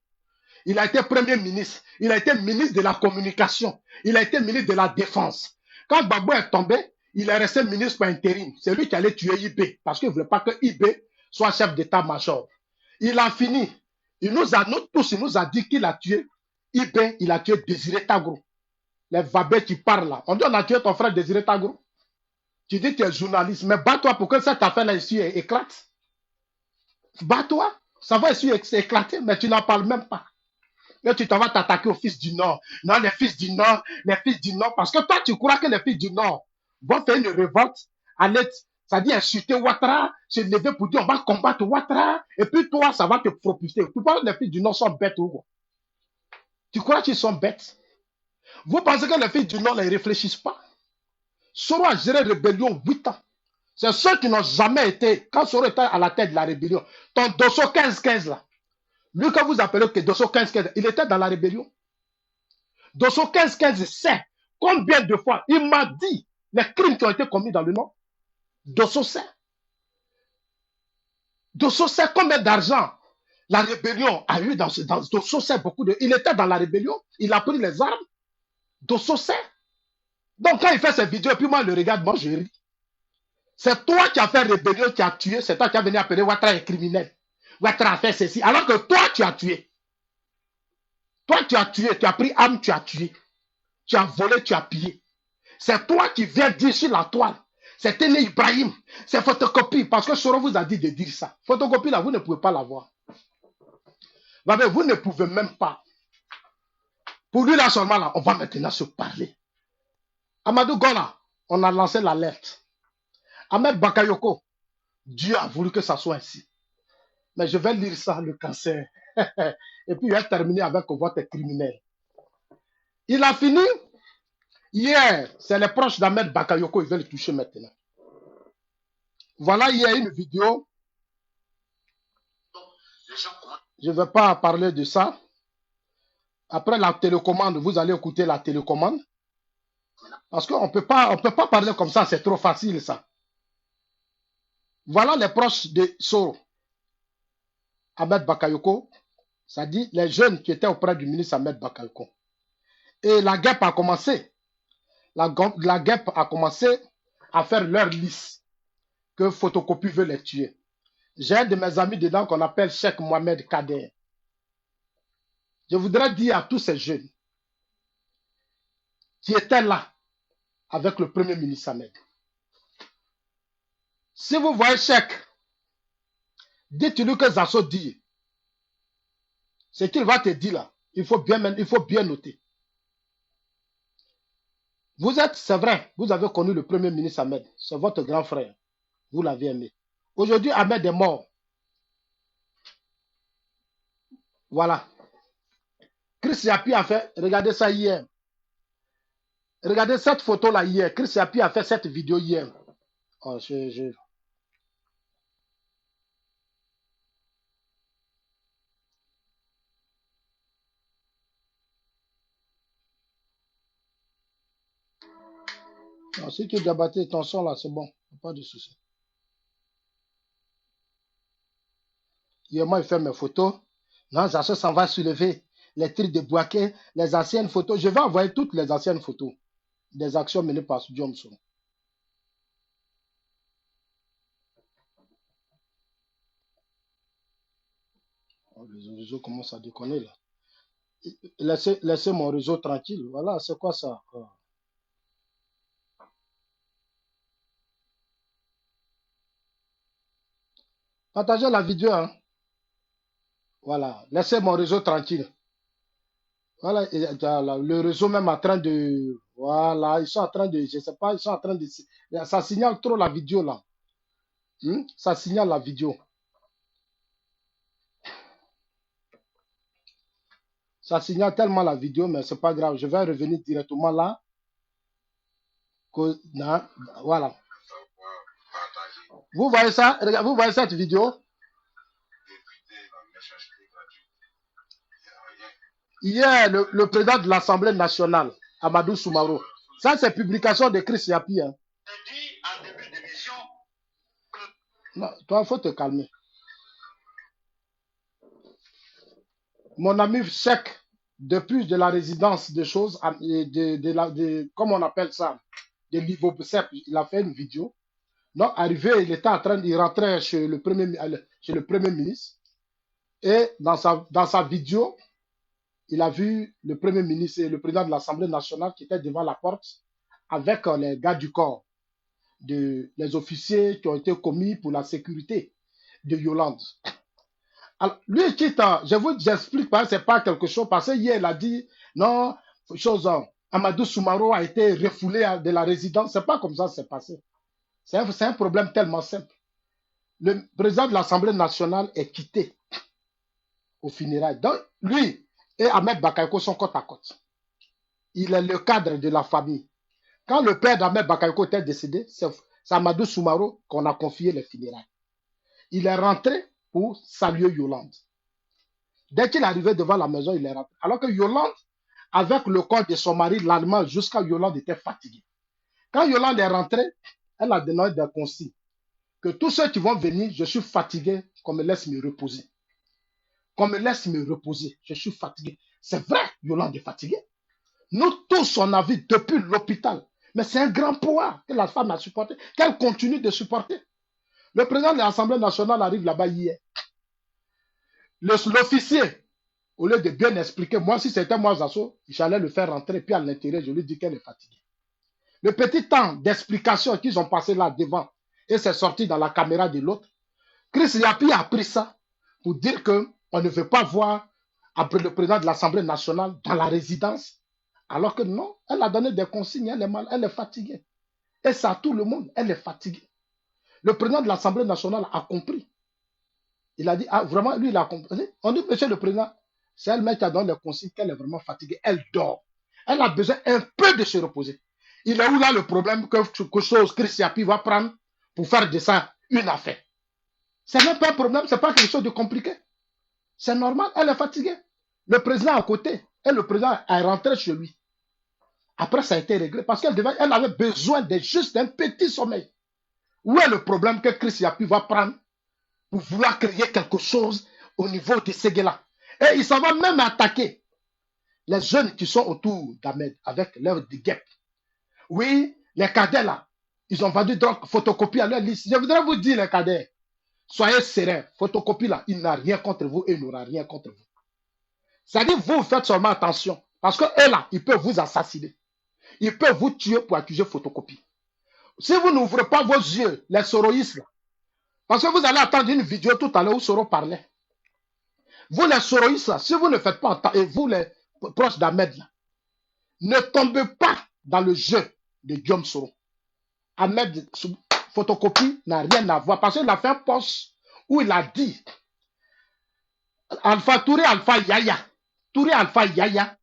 Il a été premier ministre. Il a été ministre de la communication. Il a été ministre de la défense. Quand Gbagbo est tombé, il est resté ministre par intérim. C'est lui qui allait tuer IB parce qu'il ne voulait pas que IB soit chef d'état-major. Il a fini. Il nous a dit qu'il a tué IB, il a tué Désiré Tagro. Les Vabé qui parlent là. On dit on a tué ton frère Désiré Tagro. Tu dis que tu es journaliste, mais bats-toi pour que cette affaire-là ici éclate. Bats-toi. Ça va ici éclater, mais tu n'en parles même pas. Et tu t'en vas t'attaquer aux fils du Nord. Non, les fils du Nord, parce que toi, tu crois que les fils du Nord vont faire une révolte, aller Ça dit insulter Ouattara, se lever pour dire on va combattre Ouattara, et puis toi, ça va te propulser. Tu penses que les filles du Nord sont bêtes ou quoi? Tu crois qu'ils sont bêtes? Vous pensez que les filles du Nord ne réfléchissent pas? Soro a géré la rébellion 8 ans. C'est ceux qui n'ont jamais été, quand Soro était à la tête de la rébellion, ton Dosso 15-15 là, lui que vous appelez que Dosso 15-15, il était dans la rébellion. Dosso 15-15 sait combien de fois il m'a dit les crimes qui ont été commis dans le Nord. Dosso sait. Dosso sait combien d'argent la rébellion a eu dans Dosso sait beaucoup de. Il était dans la rébellion, il a pris les armes. Dosso sait. Donc quand il fait ses vidéos, et puis moi je le regarde, moi je ris. C'est toi qui as fait rébellion, qui as tué, c'est toi qui as venu appeler Ouattara un criminel. Ouattara a fait ceci, alors que toi tu as tué. Toi tu as tué, tu as pris arme, tu as tué. Tu as volé, tu as pillé. C'est toi qui viens dire sur la toile. C'est Téné Ibrahim. C'est photocopie. Parce que Soro vous a dit de dire ça. Photocopie là, vous ne pouvez pas l'avoir. Vous ne pouvez même pas. Pour lui là seulement là, on va maintenant se parler. Amadou Gola, on a lancé l'alerte. Ahmed Bakayoko, Dieu a voulu que ça soit ainsi. Mais je vais lire ça, le cancer. Et puis il va terminer avec votre criminel. Il a fini. Hier, c'est les proches d'Ahmed Bakayoko, ils veulent le toucher maintenant. Voilà, il y a une vidéo. Je ne vais pas parler de ça. Après la télécommande, vous allez écouter la télécommande. Parce qu'on ne peut pas parler comme ça, c'est trop facile ça. Voilà les proches de Soro. Ahmed Bakayoko, ça dit les jeunes qui étaient auprès du ministre Ahmed Bakayoko. Et la guêpe a commencé. La guêpe a commencé à faire leur liste que Photocopie veut les tuer. J'ai un de mes amis dedans qu'on appelle Cheikh Mohamed Kader. Je voudrais dire à tous ces jeunes qui étaient là avec le premier ministre Ahmed. Si vous voyez Cheikh, dites-lui que Zasso dit. Ce qu'il va te dire là, il faut bien noter. Vous êtes, c'est vrai, vous avez connu le premier ministre Ahmed. C'est votre grand frère. Vous l'avez aimé. Aujourd'hui, Ahmed est mort. Voilà. Chris Yapi a fait, regardez ça hier. Regardez cette photo-là hier. Chris Yapi a fait cette vidéo hier. Oh, Non, si tu débattais ton son là, c'est bon. Pas de souci. Hier, moi, il fait mes photos. Non, Zasso s'en va soulever. Les tirs de Bouaké, les anciennes photos. Je vais envoyer toutes les anciennes photos des actions menées par Diomso. Oh, le réseau commence à déconner là. Laissez mon réseau tranquille. Voilà, c'est quoi ça? Oh. Partagez la vidéo. Hein. Voilà, laissez mon réseau tranquille. Voilà, le réseau même en train de... Voilà, ils sont en train de... Je sais pas, ils sont en train de... Ça signale trop la vidéo là. Ça signale la vidéo. Ça signale tellement la vidéo, mais c'est pas grave. Je vais revenir directement là. Non, voilà. Vous voyez ça? Vous voyez cette vidéo? Hier, le président de l'Assemblée nationale, Amadou Soumaro, ça c'est publication de Chris Yapi. Hein. Non, toi, il faut te calmer. Mon ami Cheikh, depuis de la résidence de choses, comme on appelle ça, de niveau il a fait une vidéo. Donc, arrivé, il était en train d'y rentrer chez le premier ministre. Et dans sa vidéo, il a vu le premier ministre et le président de l'Assemblée nationale qui étaient devant la porte avec les gars du corps, les officiers qui ont été commis pour la sécurité de Yolande. Alors, lui, j'explique pas, c'est pas quelque chose, parce que hier, il a dit, non, Amadou Soumaro a été refoulé de la résidence. C'est pas comme ça que c'est passé. C'est un problème tellement simple. Le président de l'Assemblée nationale est quitté au funérailles. Donc, lui et Ahmed Bakayoko sont côte à côte. Il est le cadre de la famille. Quand le père d'Ahmed Bakayoko était décédé, c'est Amadou Soumaro qu'on a confié les funérailles. Il est rentré pour saluer Yolande. Dès qu'il est arrivé devant la maison, il est rentré. Alors que Yolande, avec le corps de son mari, l'allemand, jusqu'à Yolande était fatiguée. Quand Yolande est rentrée, elle a donné des consignes. Que tous ceux qui vont venir, je suis fatigué, qu'on me laisse me reposer. Qu'on me laisse me reposer. Je suis fatigué. C'est vrai, Yolande est fatiguée. Nous tous, on a vu depuis l'hôpital. Mais c'est un grand poids que la femme a supporté, qu'elle continue de supporter. Le président de l'Assemblée nationale arrive là-bas hier. L'officier, au lieu de bien expliquer, moi, si c'était moi, Zasso, j'allais le faire rentrer, puis à l'intérieur, je lui dis qu'elle est fatiguée. Le petit temps d'explication qu'ils ont passé là devant, et c'est sorti dans la caméra de l'autre, Chris Yapi a pris ça pour dire qu'on ne veut pas voir après le président de l'Assemblée nationale dans la résidence. Alors que non, elle a donné des consignes, elle est mal, elle est fatiguée. Et ça, tout le monde, elle est fatiguée. Le président de l'Assemblée nationale a compris. Il a dit, ah, vraiment, lui, il a compris. On dit, monsieur le président, c'est elle-même qui a donné les consignes qu'elle est vraiment fatiguée. Elle dort. Elle a besoin un peu de se reposer. Il est où là le problème que chose Chris Yapi va prendre pour faire de ça une affaire? Ce n'est pas un problème, ce n'est pas quelque chose de compliqué. C'est normal, elle est fatiguée. Le président à côté, et le président est rentré chez lui. Après, ça a été réglé parce qu'elle avait besoin de juste un petit sommeil. Où est le problème que Chris Yapi va prendre pour vouloir créer quelque chose au niveau de Séguéla? Et il s'en va même attaquer les jeunes qui sont autour d'Ahmed avec leur guêpe. Oui, les cadets là, ils ont vendu donc photocopie à leur liste. Je voudrais vous dire, les cadets, soyez sereins. Photocopie là, il n'a rien contre vous et il n'aura rien contre vous. C'est-à-dire, vous faites seulement attention. Parce que eux là, ils peuvent vous assassiner. Ils peuvent vous tuer pour accuser photocopie. Si vous n'ouvrez pas vos yeux, les soroïstes là, parce que vous allez attendre une vidéo tout à l'heure où Soro parlait. Vous les soroïstes là, si vous ne faites pas entendre, et vous les proches d'Ahmed là, ne tombez pas dans le jeu de Guillaume Soro. Ahmed, photocopie n'a rien à voir. Parce qu'il a fait un post où il a dit Touré Alpha Yaya. Touré Alpha Yaya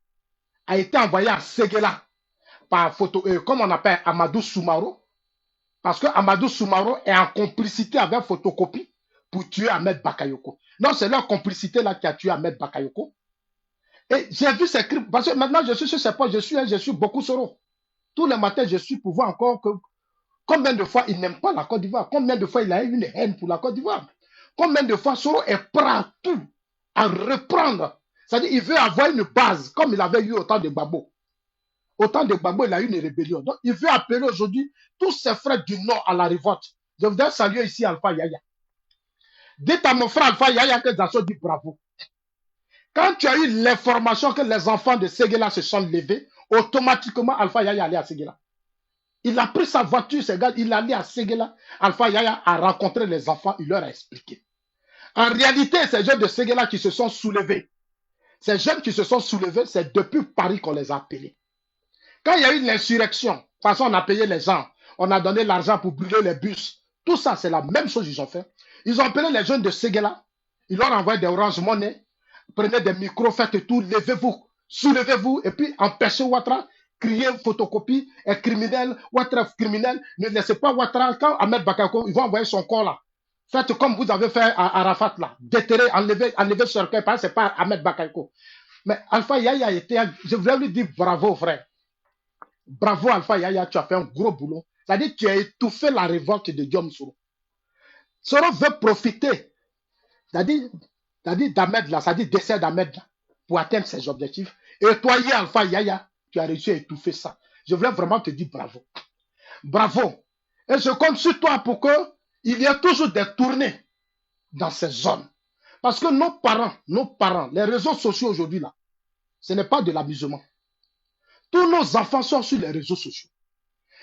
a été envoyé à Séguéla par comme on appelle Amadou Soumaro. Parce que Amadou Soumaro est en complicité avec photocopie pour tuer Ahmed Bakayoko. Non, c'est leur complicité là qui a tué Ahmed Bakayoko. Et j'ai vu ces crimes. Parce que maintenant, je suis sur ces postes, je suis beaucoup Soro. Tous les matins, je suis pour voir encore que combien de fois il n'aime pas la Côte d'Ivoire, combien de fois il a eu une haine pour la Côte d'Ivoire, combien de fois Soro est prêt à tout, à reprendre. C'est-à-dire qu'il veut avoir une base, comme il avait eu au temps de Gbagbo. Au temps de Gbagbo, il a eu une rébellion. Donc, il veut appeler aujourd'hui tous ses frères du Nord à la révolte. Je voudrais saluer ici Alpha Yaya. Dites à mon frère Alpha Yaya que Zasso dit bravo. Quand tu as eu l'information que les enfants de Séguéla se sont levés, automatiquement Alpha Yaya allait à Séguéla. Il a pris sa voiture, ces gars, il allait à Séguéla. Alpha Yaya a rencontré les enfants, il leur a expliqué. En réalité, ces jeunes de Séguéla qui se sont soulevés, ces jeunes qui se sont soulevés, c'est depuis Paris qu'on les a appelés. Quand il y a eu l'insurrection, de toute façon, on a payé les gens, on a donné l'argent pour brûler les bus. Tout ça, c'est la même chose qu'ils ont fait. Ils ont appelé les jeunes de Séguéla, ils leur ont envoyé des Orange Money, prenez des micros, faites tout, levez-vous, soulevez-vous, et puis empêchez Ouattara, crier photocopie, est criminel, Ouattara est criminel, ne laissez pas Ouattara, quand Ahmed Bakayoko, ils vont envoyer son corps là. Faites comme vous avez fait à Arafat là, déterrer, enlever ce cercueil, parce que c'est pas Ahmed Bakayoko. Mais Alpha Yaya était, je voulais lui dire bravo frère. Bravo Alpha Yaya, tu as fait un gros boulot. C'est-à-dire que tu as étouffé la révolte de Guillaume Soro. Soro veut profiter, c'est-à-dire d'Ahmed là, c'est-à-dire d'essai d'Ahmed là, pour atteindre ses objectifs. Et toi, Alpha Yaya, tu as réussi à étouffer ça. Je voulais vraiment te dire bravo. Bravo. Et je compte sur toi pour qu'il y ait toujours des tournées dans ces zones. Parce que nos parents, les réseaux sociaux aujourd'hui là, ce n'est pas de l'amusement. Tous nos enfants sont sur les réseaux sociaux.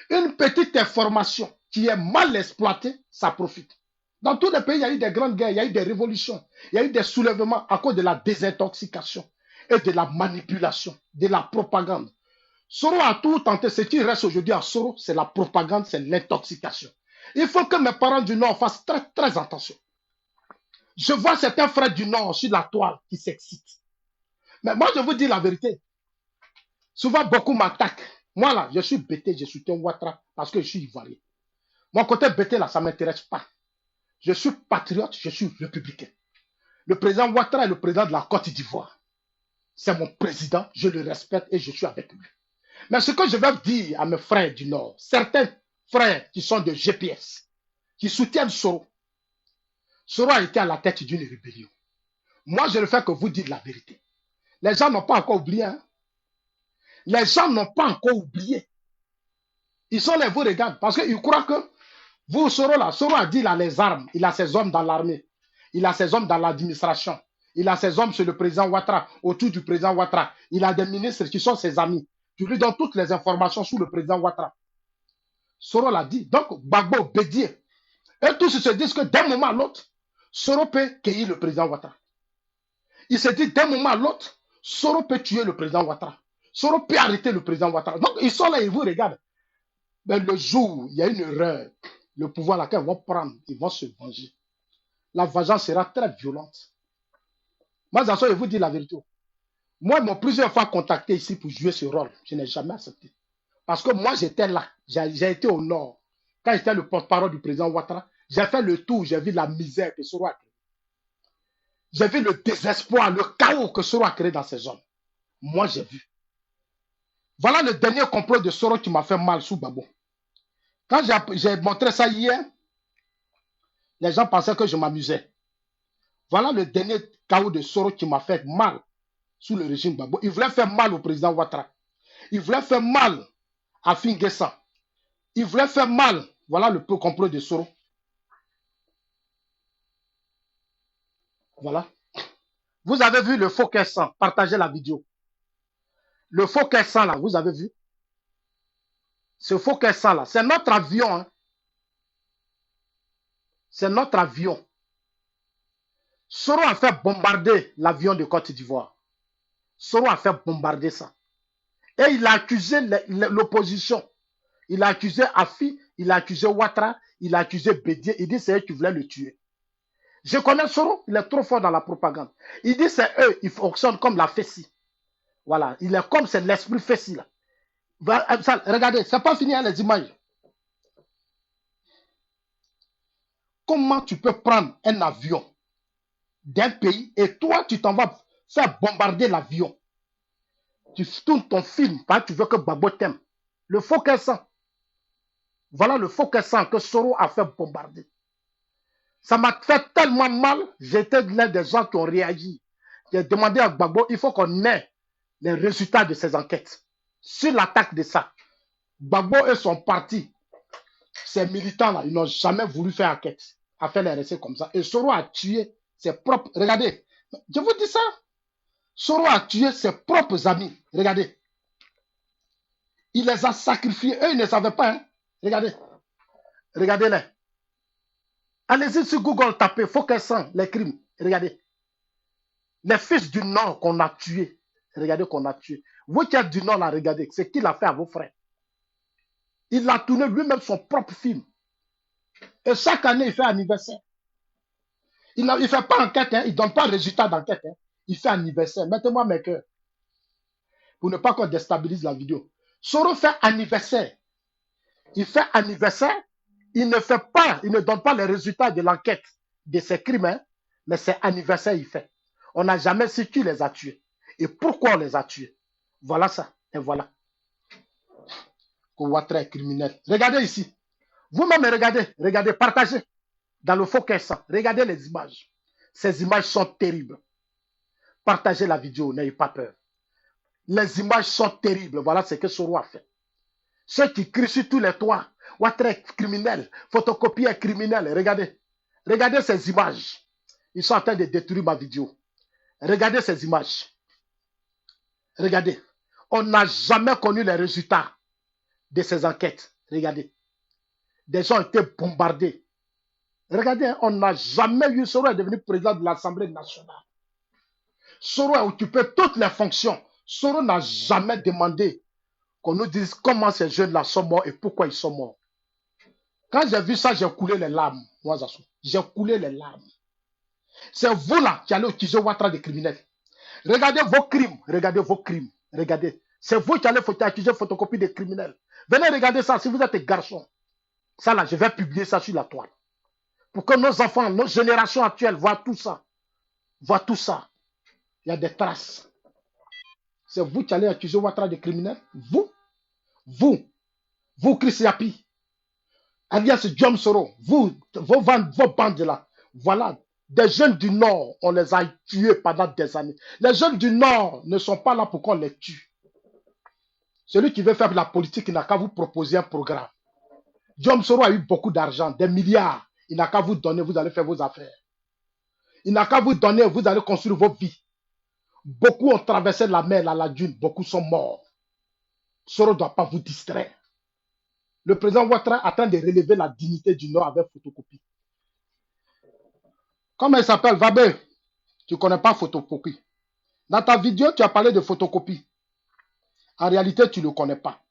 Une petite information qui est mal exploitée, ça profite. Dans tous les pays, il y a eu des grandes guerres, il y a eu des révolutions, il y a eu des soulèvements à cause de la désintoxication et de la manipulation, de la propagande. Soro a tout tenté. Ce qui reste aujourd'hui à Soro, c'est la propagande, c'est l'intoxication. Il faut que mes parents du Nord fassent très, très attention. Je vois certains frères du Nord sur la toile qui s'excitent. Mais moi, je vous dis la vérité. Souvent, beaucoup m'attaquent. Moi, là, je suis bêté, je soutiens Ouattara parce que je suis ivoirien. Mon côté bêté, là, ça ne m'intéresse pas. Je suis patriote, je suis républicain. Le président Ouattara est le président de la Côte d'Ivoire. C'est mon président, je le respecte et je suis avec lui. Mais ce que je vais dire à mes frères du Nord, certains frères qui sont de GPS, qui soutiennent Soro, Soro a été à la tête d'une rébellion. Moi, je ne fais que vous dire la vérité. Les gens n'ont pas encore oublié. Hein? Les gens n'ont pas encore oublié. Ils sont là, vous regardent, parce qu'ils croient que vous, Soro, là, Soro a dit il a les armes, il a ses hommes dans l'armée, il a ses hommes dans l'administration, il a ses hommes sur le président Ouattara, autour du président Ouattara. Il a des ministres qui sont ses amis. Tu lui donnes toutes les informations sur le président Ouattara. Soro l'a dit. Donc, Gbagbo, Bédier, et tous se disent que d'un moment à l'autre, Soro peut cueillir le président Ouattara. Il se dit d'un moment à l'autre, Soro peut tuer le président Ouattara. Soro peut arrêter le président Ouattara. Donc, ils sont là, ils vous regardent. Mais le jour où il y a une erreur, le pouvoir laquelle vont prendre, ils vont se venger. La vengeance sera très violente. Moi, je vous dis la vérité. Moi, ils m'ont plusieurs fois contacté ici pour jouer ce rôle. Je n'ai jamais accepté. Parce que moi, j'étais là. J'ai été au nord. Quand j'étais le porte-parole du président Ouattara, j'ai fait le tour, j'ai vu la misère que Soro a créée. J'ai vu le désespoir, le chaos que Soro a créé dans ces zones. Moi, j'ai vu. Voilà le dernier complot de Soro qui m'a fait mal sous Gbagbo. Quand j'ai montré ça hier, les gens pensaient que je m'amusais. Voilà le dernier chaos de Soro qui m'a fait mal sous le régime Gbagbo. Il voulait faire mal au président Ouattara. Il voulait faire mal à Finguessa. Il voulait faire mal. Voilà le peu complot de Soro. Voilà. Vous avez vu le faux Kessan. Partagez la vidéo. Le faux Kessan là, vous avez vu? Ce faux Kessan là, c'est notre avion. Hein. C'est notre avion. Soro a fait bombarder l'avion de Côte d'Ivoire. Soro a fait bombarder ça. Et il a accusé l'opposition. Il a accusé Afi, il a accusé Ouattara, il a accusé Bédier. Il dit c'est eux qui voulaient le tuer. Je connais Soro, il est trop fort dans la propagande. Il dit c'est eux, ils fonctionnent comme la Fessi. Voilà, il est comme c'est l'esprit Fessi là. Regardez, c'est pas fini hein, les images. Comment tu peux prendre un avion d'un pays et toi tu t'en vas faire bombarder l'avion? Tu tournes ton film parce que tu veux que Gbagbo t'aime. Le faux Kessan. Voilà le faux Kessan que Soro a fait bombarder. Ça m'a fait tellement mal. J'étais l'un des gens qui ont réagi. J'ai demandé à Gbagbo, il faut qu'on ait les résultats de ces enquêtes. Sur l'attaque de ça, Gbagbo et son parti, ces militants-là, ils n'ont jamais voulu faire enquête, à faire les récits comme ça. Et Soro a tué ses propres... Regardez, je vous dis ça. Soro a tué ses propres amis. Regardez. Il les a sacrifiés. Eux, ils ne savaient pas. Hein. Regardez. Regardez-les. Allez-y sur Google, tapez Faux Kessan, les crimes. Regardez. Les fils du Nord qu'on a tués. Regardez qu'on a tués. Vous qui êtes du Nord, là, regardez. C'est qu'il a fait à vos frères. Il a tourné lui-même son propre film. Et chaque année, il fait anniversaire. Il ne fait pas enquête. Hein. Il ne donne pas résultat d'enquête. Hein. Il fait anniversaire. Mettez-moi mes cœurs. Pour ne pas qu'on déstabilise la vidéo. Soro fait anniversaire. Il fait anniversaire. Il ne fait pas, il ne donne pas les résultats de l'enquête de ses crimes, hein, mais c'est anniversaire il fait. On n'a jamais su qui les a tués et pourquoi on les a tués. Voilà ça. Et voilà. Ouattara est criminel. Regardez ici. Vous-même regardez, partagez dans le faux Kessan. Regardez les images. Ces images sont terribles. Partagez la vidéo, n'ayez pas peur. Les images sont terribles. Voilà ce que Soro a fait. Ceux qui crient sur tous les toits. Ouattara est criminel. Photocopie est criminel. Regardez. Regardez ces images. Ils sont en train de détruire ma vidéo. Regardez ces images. Regardez. On n'a jamais connu les résultats de ces enquêtes. Regardez. Des gens ont été bombardés. Regardez, on n'a jamais eu. Soro est devenu président de l'Assemblée nationale. Soro a occupé toutes les fonctions. Soro n'a jamais demandé qu'on nous dise comment ces jeunes-là sont morts et pourquoi ils sont morts. Quand j'ai vu ça, j'ai coulé les larmes, moi, Zassou. J'ai coulé les larmes. C'est vous là qui allez accuser Ouattara de criminel. Regardez vos crimes, regardez vos crimes, regardez. C'est vous qui allez accuser photocopie de criminels. Venez regarder ça si vous êtes garçon. Ça là, je vais publier ça sur la toile. Pour que nos enfants, nos générations actuelles voient tout ça. Voient tout ça. Il y a des traces. C'est vous qui allez accuser Ouattara de criminel. Vous, Chris Yapi, alias John Soro, vos bandes là. Voilà. Des jeunes du Nord, on les a tués pendant des années. Les jeunes du Nord ne sont pas là pour qu'on les tue. Celui qui veut faire de la politique, il n'a qu'à vous proposer un programme. John Soro a eu beaucoup d'argent, des milliards. Il n'a qu'à vous donner, vous allez faire vos affaires. Il n'a qu'à vous donner, vous allez construire vos vies. Beaucoup ont traversé la mer, la dune, beaucoup sont morts. Soro ne doit pas vous distraire. Le président Ouattara attend de relever la dignité du Nord avec photocopie. Comment il s'appelle, Vabé? Tu ne connais pas photocopie. Dans ta vidéo, tu as parlé de photocopie. En réalité, tu ne le connais pas.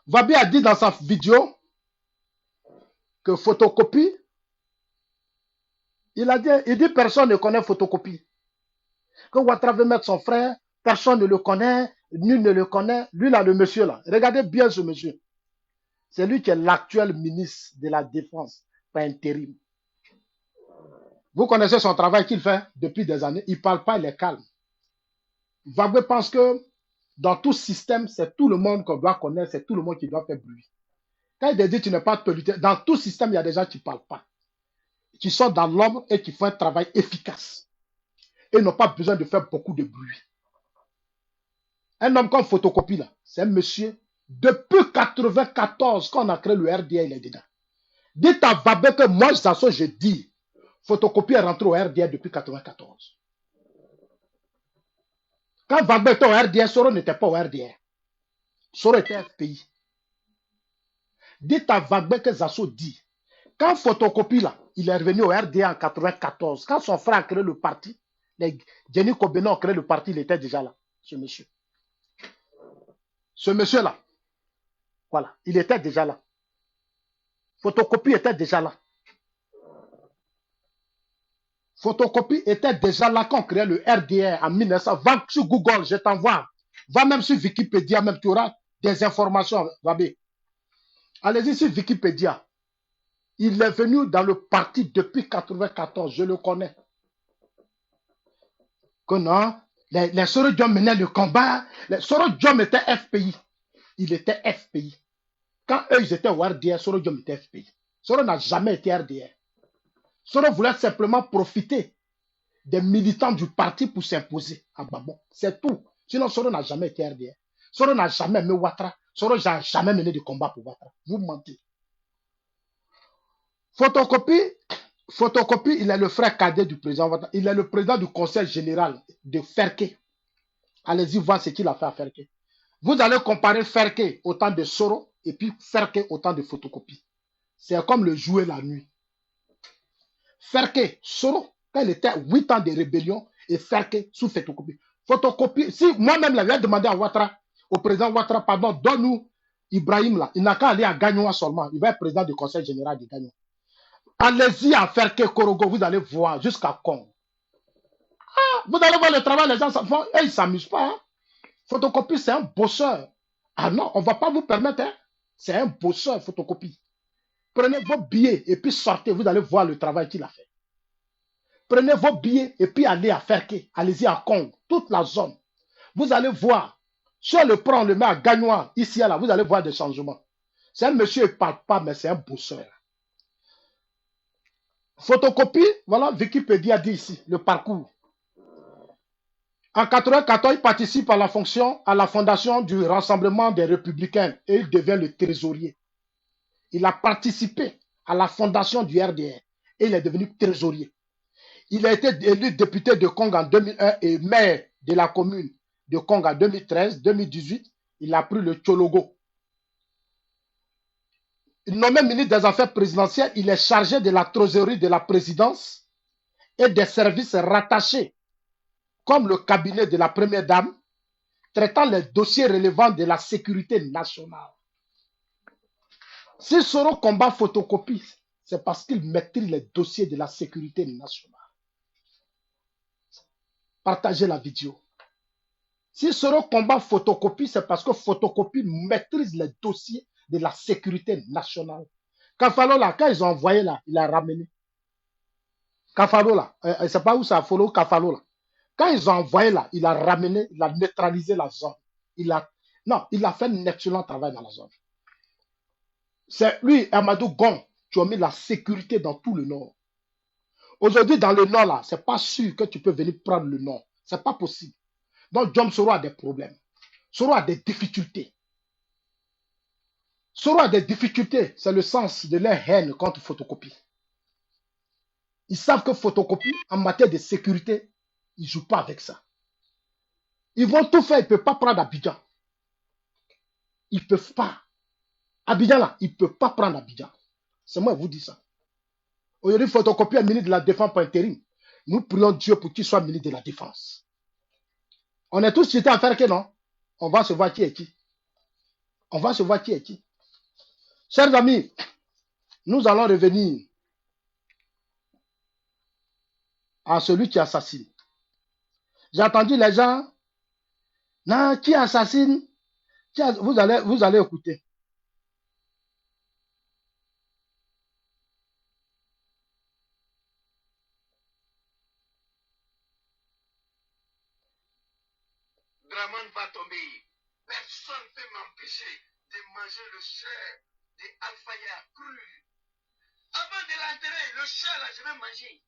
Vabé a dit dans sa vidéo que photocopie, il dit personne ne connaît photocopie. Que Ouattara veut mettre son frère, personne ne le connaît, nul ne le connaît. Lui là, le monsieur là, regardez bien ce monsieur. C'est lui qui est l'actuel ministre de la Défense par intérim. Vous connaissez son travail qu'il fait depuis des années. Il ne parle pas, il est calme. Vabé pense que dans tout système, c'est tout le monde qu'on doit connaître, c'est tout le monde qui doit faire bruit. Quand il dit tu n'es pas autorité, dans tout système, il y a des gens qui ne parlent pas, qui sont dans l'ombre et qui font un travail efficace. Et n'ont pas besoin de faire beaucoup de bruit. Un homme comme photocopie, là, c'est un monsieur, depuis 1994, quand on a créé le RDA, il est dedans. Dites à Vabé que moi, je dis, photocopie est rentré au RDA depuis 1994. Quand Vabé était au RDA, Soro n'était pas au RDA. Soro était FPI. Dites à Vabé que Zasso dit, quand photocopie là, il est revenu au RDA en 1994, quand son frère a créé le parti, les Jenny Kobena ont créé le parti, il était déjà là, ce monsieur. Ce monsieur-là, voilà, il était déjà là. Photocopie était déjà là. Photocopie était déjà là quand on créait le RDR en 1900. Va sur Google, je t'envoie. Va même sur Wikipédia, même tu auras des informations. Allez-y sur Wikipédia. Il est venu dans le parti depuis 1994, je le connais. Que non, les Soro Diom menaient le combat. Les Soro Diom étaient FPI. Il était FPI. Quand eux, ils étaient au RDR, Soro Diom était FPI. Soro n'a jamais été RDR. Soro voulait simplement profiter des militants du parti pour s'imposer à Babon. C'est tout. Sinon, Soro n'a jamais été RDR. Soro n'a jamais aimé Ouattara. Soro n'a jamais mené de combat pour Ouattara. Vous mentez. Photocopie, il est le frère cadet du président Ouattara. Il est le président du conseil général de Ferké. Allez-y voir ce qu'il a fait à Ferké. Vous allez comparer Ferké au temps de Soro et puis Ferké au temps de photocopie. C'est comme le jouer la nuit. Ferké, Soro, quand il était 8 ans de rébellion, et Ferké sous photocopie. Photocopie, si moi-même l'avais demandé à Ouattara, au président Ouattara, pardon, donne-nous Ibrahim là, il n'a qu'à aller à Gagnoua seulement. Il va être président du conseil général de Gagnoua. Allez-y à Ferké, Korogo, vous allez voir jusqu'à Kong. Ah, vous allez voir le travail, les gens font, ils ne s'amusent pas. Hein. Photocopie, c'est un bosseur. Ah non, on ne va pas vous permettre. Hein. C'est un bosseur, photocopie. Prenez vos billets et puis sortez, vous allez voir le travail qu'il a fait. Prenez vos billets et puis allez à Ferké, allez-y à Kong, toute la zone. Vous allez voir, si on le prend, on le met à Gagnoua, ici, là, vous allez voir des changements. C'est un monsieur, il ne parle pas, mais c'est un bosseur. Photocopie, voilà, Wikipédia dit ici, le parcours. En 1994, il participe à la fondation du Rassemblement des Républicains et il devient le trésorier. Il a participé à la fondation du RDR et il est devenu trésorier. Il a été élu député de Kong en 2001 et maire de la commune de Kong en 2013, 2018. Il a pris le Tchologo. Nommé ministre des Affaires présidentielles, il est chargé de la trésorerie de la présidence et des services rattachés, comme le cabinet de la première dame, traitant les dossiers relevant de la sécurité nationale. Si Soro combat photocopie, c'est parce qu'il maîtrise les dossiers de la sécurité nationale. Partagez la vidéo. Si Soro combat photocopie, c'est parce que photocopie maîtrise les dossiers de la sécurité nationale. Kafalo là, quand ils ont envoyé là, il a ramené. Kafalo là, c'est pas où ça a follow Kafalo là. Quand ils ont envoyé là, il a ramené, il a neutralisé la zone. Il a fait un excellent travail dans la zone. C'est lui, Amadou Gon, qui a mis la sécurité dans tout le nord. Aujourd'hui, dans le nord là, c'est pas sûr que tu peux venir prendre le nord. C'est pas possible. Donc, John Soro a des problèmes. Soro a des difficultés. Soro a des difficultés. C'est le sens de leur haine contre photocopie. Ils savent que photocopie, en matière de sécurité, ils ne jouent pas avec ça. Ils vont tout faire. Ils ne peuvent pas prendre Abidjan. Ils ne peuvent pas. Abidjan, là, ils ne peuvent pas prendre Abidjan. C'est moi qui vous dis ça. Aujourd'hui, photocopie est ministre de la Défense par intérim. Nous prions Dieu pour qu'il soit ministre de la Défense. On est tous cités à faire que non. On va se voir qui est qui. On va se voir qui est qui. Chers amis, nous allons revenir à celui qui assassine. J'ai entendu les gens, non, qui assassine, vous allez écouter. Draman va tomber. Personne ne peut m'empêcher de manger le chair de Alphaya cru. Avant de l'enterrer, le chair là, je vais manger.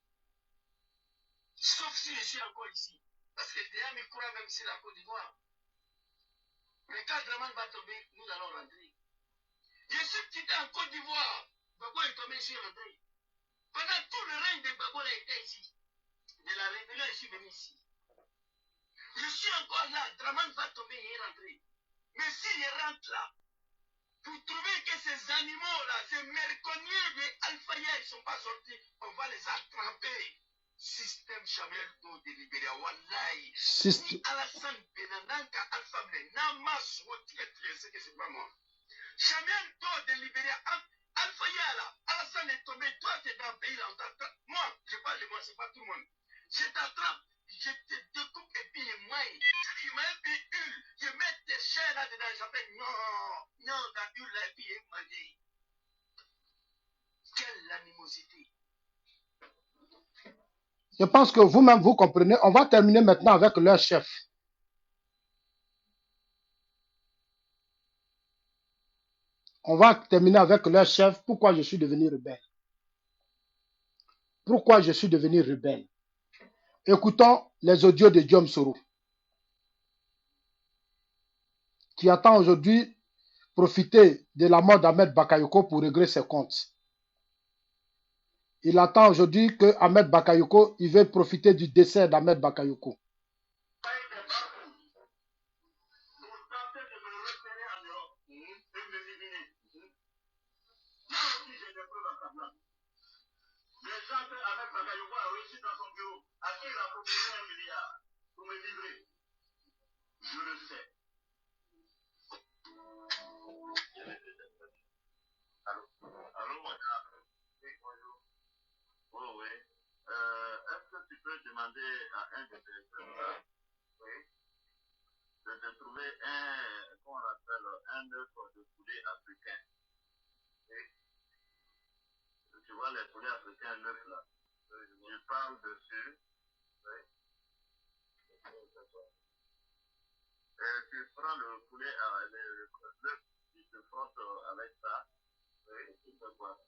Sauf si je suis encore ici. Parce que déjà, me croit même si la Côte d'Ivoire. Mais quand Draman va tomber, nous allons rentrer. Je suis quitté en Côte d'Ivoire. Babo est tombé ici rentré. Pendant tout le règne de Babo là était ici. De la rébellion, je suis venu ici. Je suis encore là. Draman va tomber et rentrer. Mais si je rentre là, vous trouvez que ces animaux-là, ces merconniers de Alphaya, ils ne sont pas sortis, on va les attraper. Système Chamel Do de Libéria, Wallahi. Ni Alassane Benananka Alpha Blé, Namas, c'est que c'est pas moi. Chamel Do de Libéria, Alphaya là, Alassane est tombé, toi tu es dans le pays là, on t'attrape. Moi, je parle de moi, c'est pas tout le monde. Je t'attrape, je te découpe et puis moi, il m'a un Hul, je mets des chairs là dedans, j'appelle non, dans Hul là et puis il m'a dit. Quelle animosité. Je pense que vous-même, vous comprenez. On va terminer maintenant avec leur chef. On va terminer avec leur chef. Pourquoi je suis devenu rebelle? Pourquoi je suis devenu rebelle? Écoutons les audios de Diom Soro, qui attend aujourd'hui profiter de la mort d'Ahmed Bakayoko pour régler ses comptes. Il attend aujourd'hui que Ahmed Bakayoko, il veut profiter du décès d'Ahmed Bakayoko. Je le sais. Allô, madame. Oui, bonjour. Oh, oui. Est-ce que tu peux demander à un de tes frères, oui, de te trouver comment on appelle, un œuf de poulet africain? Oui. Tu vois les poulets africains, l'œuf là. Je parle dessus. Oui. Tu prends le poulet, l'œuf, tu te frottes avec ça. Oui, tu peux boire.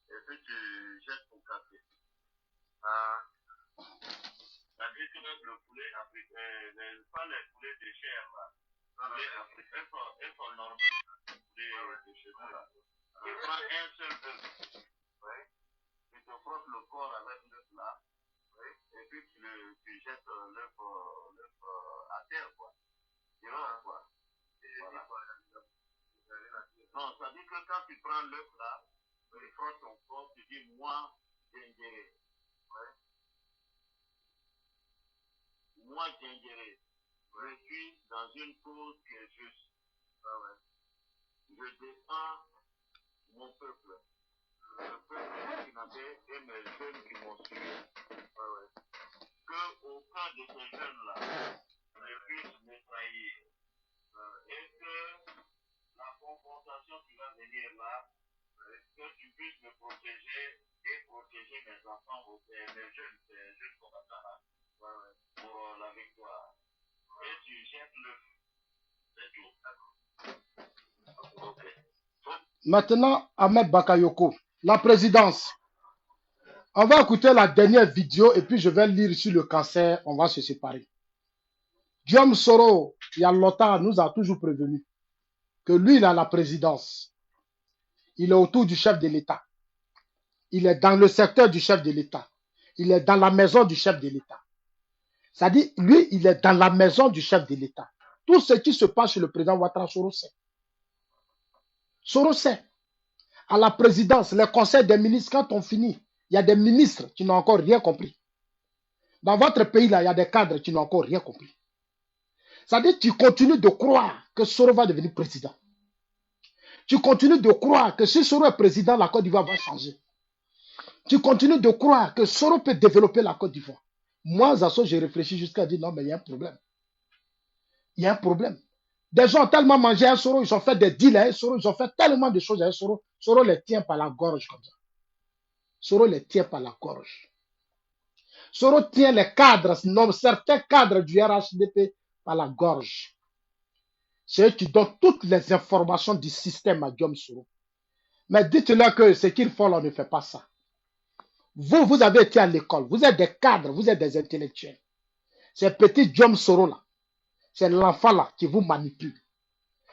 Et puis tu jettes ton café. Ah. C'est-à-dire que même le poulet africain, pas les poulets de chair là. Les poulets africains sont normaux. Les poulets de chez nous là. Tu prends un seul œuf. Oui. Tu te frottes le corps avec l'œuf là. Oui. Et puis tu jettes l'œuf à terre quoi. Tu vois quoi. Voilà. Non, ça dit que quand tu prends l'œuf là, tu frottes ton corps, tu dis moi, Djengere. Ouais. Moi, Djengere, je suis dans une cause qui est juste. Ah ouais. Je défends mon peuple, le peuple burkinabé et mes jeunes qui m'ont suivi, qu'aucun de ces jeunes-là ne puisse me trahir et que la confrontation qui va venir là, que tu puisses me protéger et protéger mes enfants, mes jeunes combattants pour la victoire. Et tu jettes le feu. C'est tout. Ok. Maintenant, Ahmed Bakayoko, la présidence. On va écouter la dernière vidéo et puis je vais lire sur le cancer. On va se séparer. Guillaume Soro, il y a longtemps, nous a toujours prévenu que lui, il a la présidence. Il est autour du chef de l'État. Il est dans le secteur du chef de l'État. Il est dans la maison du chef de l'État. C'est-à-dire, lui, il est dans la maison du chef de l'État. Tout ce qui se passe chez le président Ouattara, Soro sait. Soro sait. À la présidence, les conseils des ministres, quand on finit, il y a des ministres qui n'ont encore rien compris. Dans votre pays, là, il y a des cadres qui n'ont encore rien compris. C'est-à-dire, tu continues de croire que Soro va devenir président. Tu continues de croire que si Soro est président, la Côte d'Ivoire va changer. Tu continues de croire que Soro peut développer la Côte d'Ivoire. Moi, Zasso, j'ai réfléchi jusqu'à dire non, mais il y a un problème. Il y a un problème. Des gens ont tellement mangé à Soro, ils ont fait des deals à Soro, ils ont fait tellement de choses à Soro. Soro les tient par la gorge comme ça. Soro les tient par la gorge. Soro tient les cadres, certains cadres du RHDP par la gorge. C'est eux qui donnent toutes les informations du système à Guillaume Soro. Mais dites-leur que ce qu'ils font, là, on ne fait pas ça. Vous avez été à l'école, vous êtes des cadres, vous êtes des intellectuels. C'est petit Guillaume Soro là, c'est l'enfant là qui vous manipule.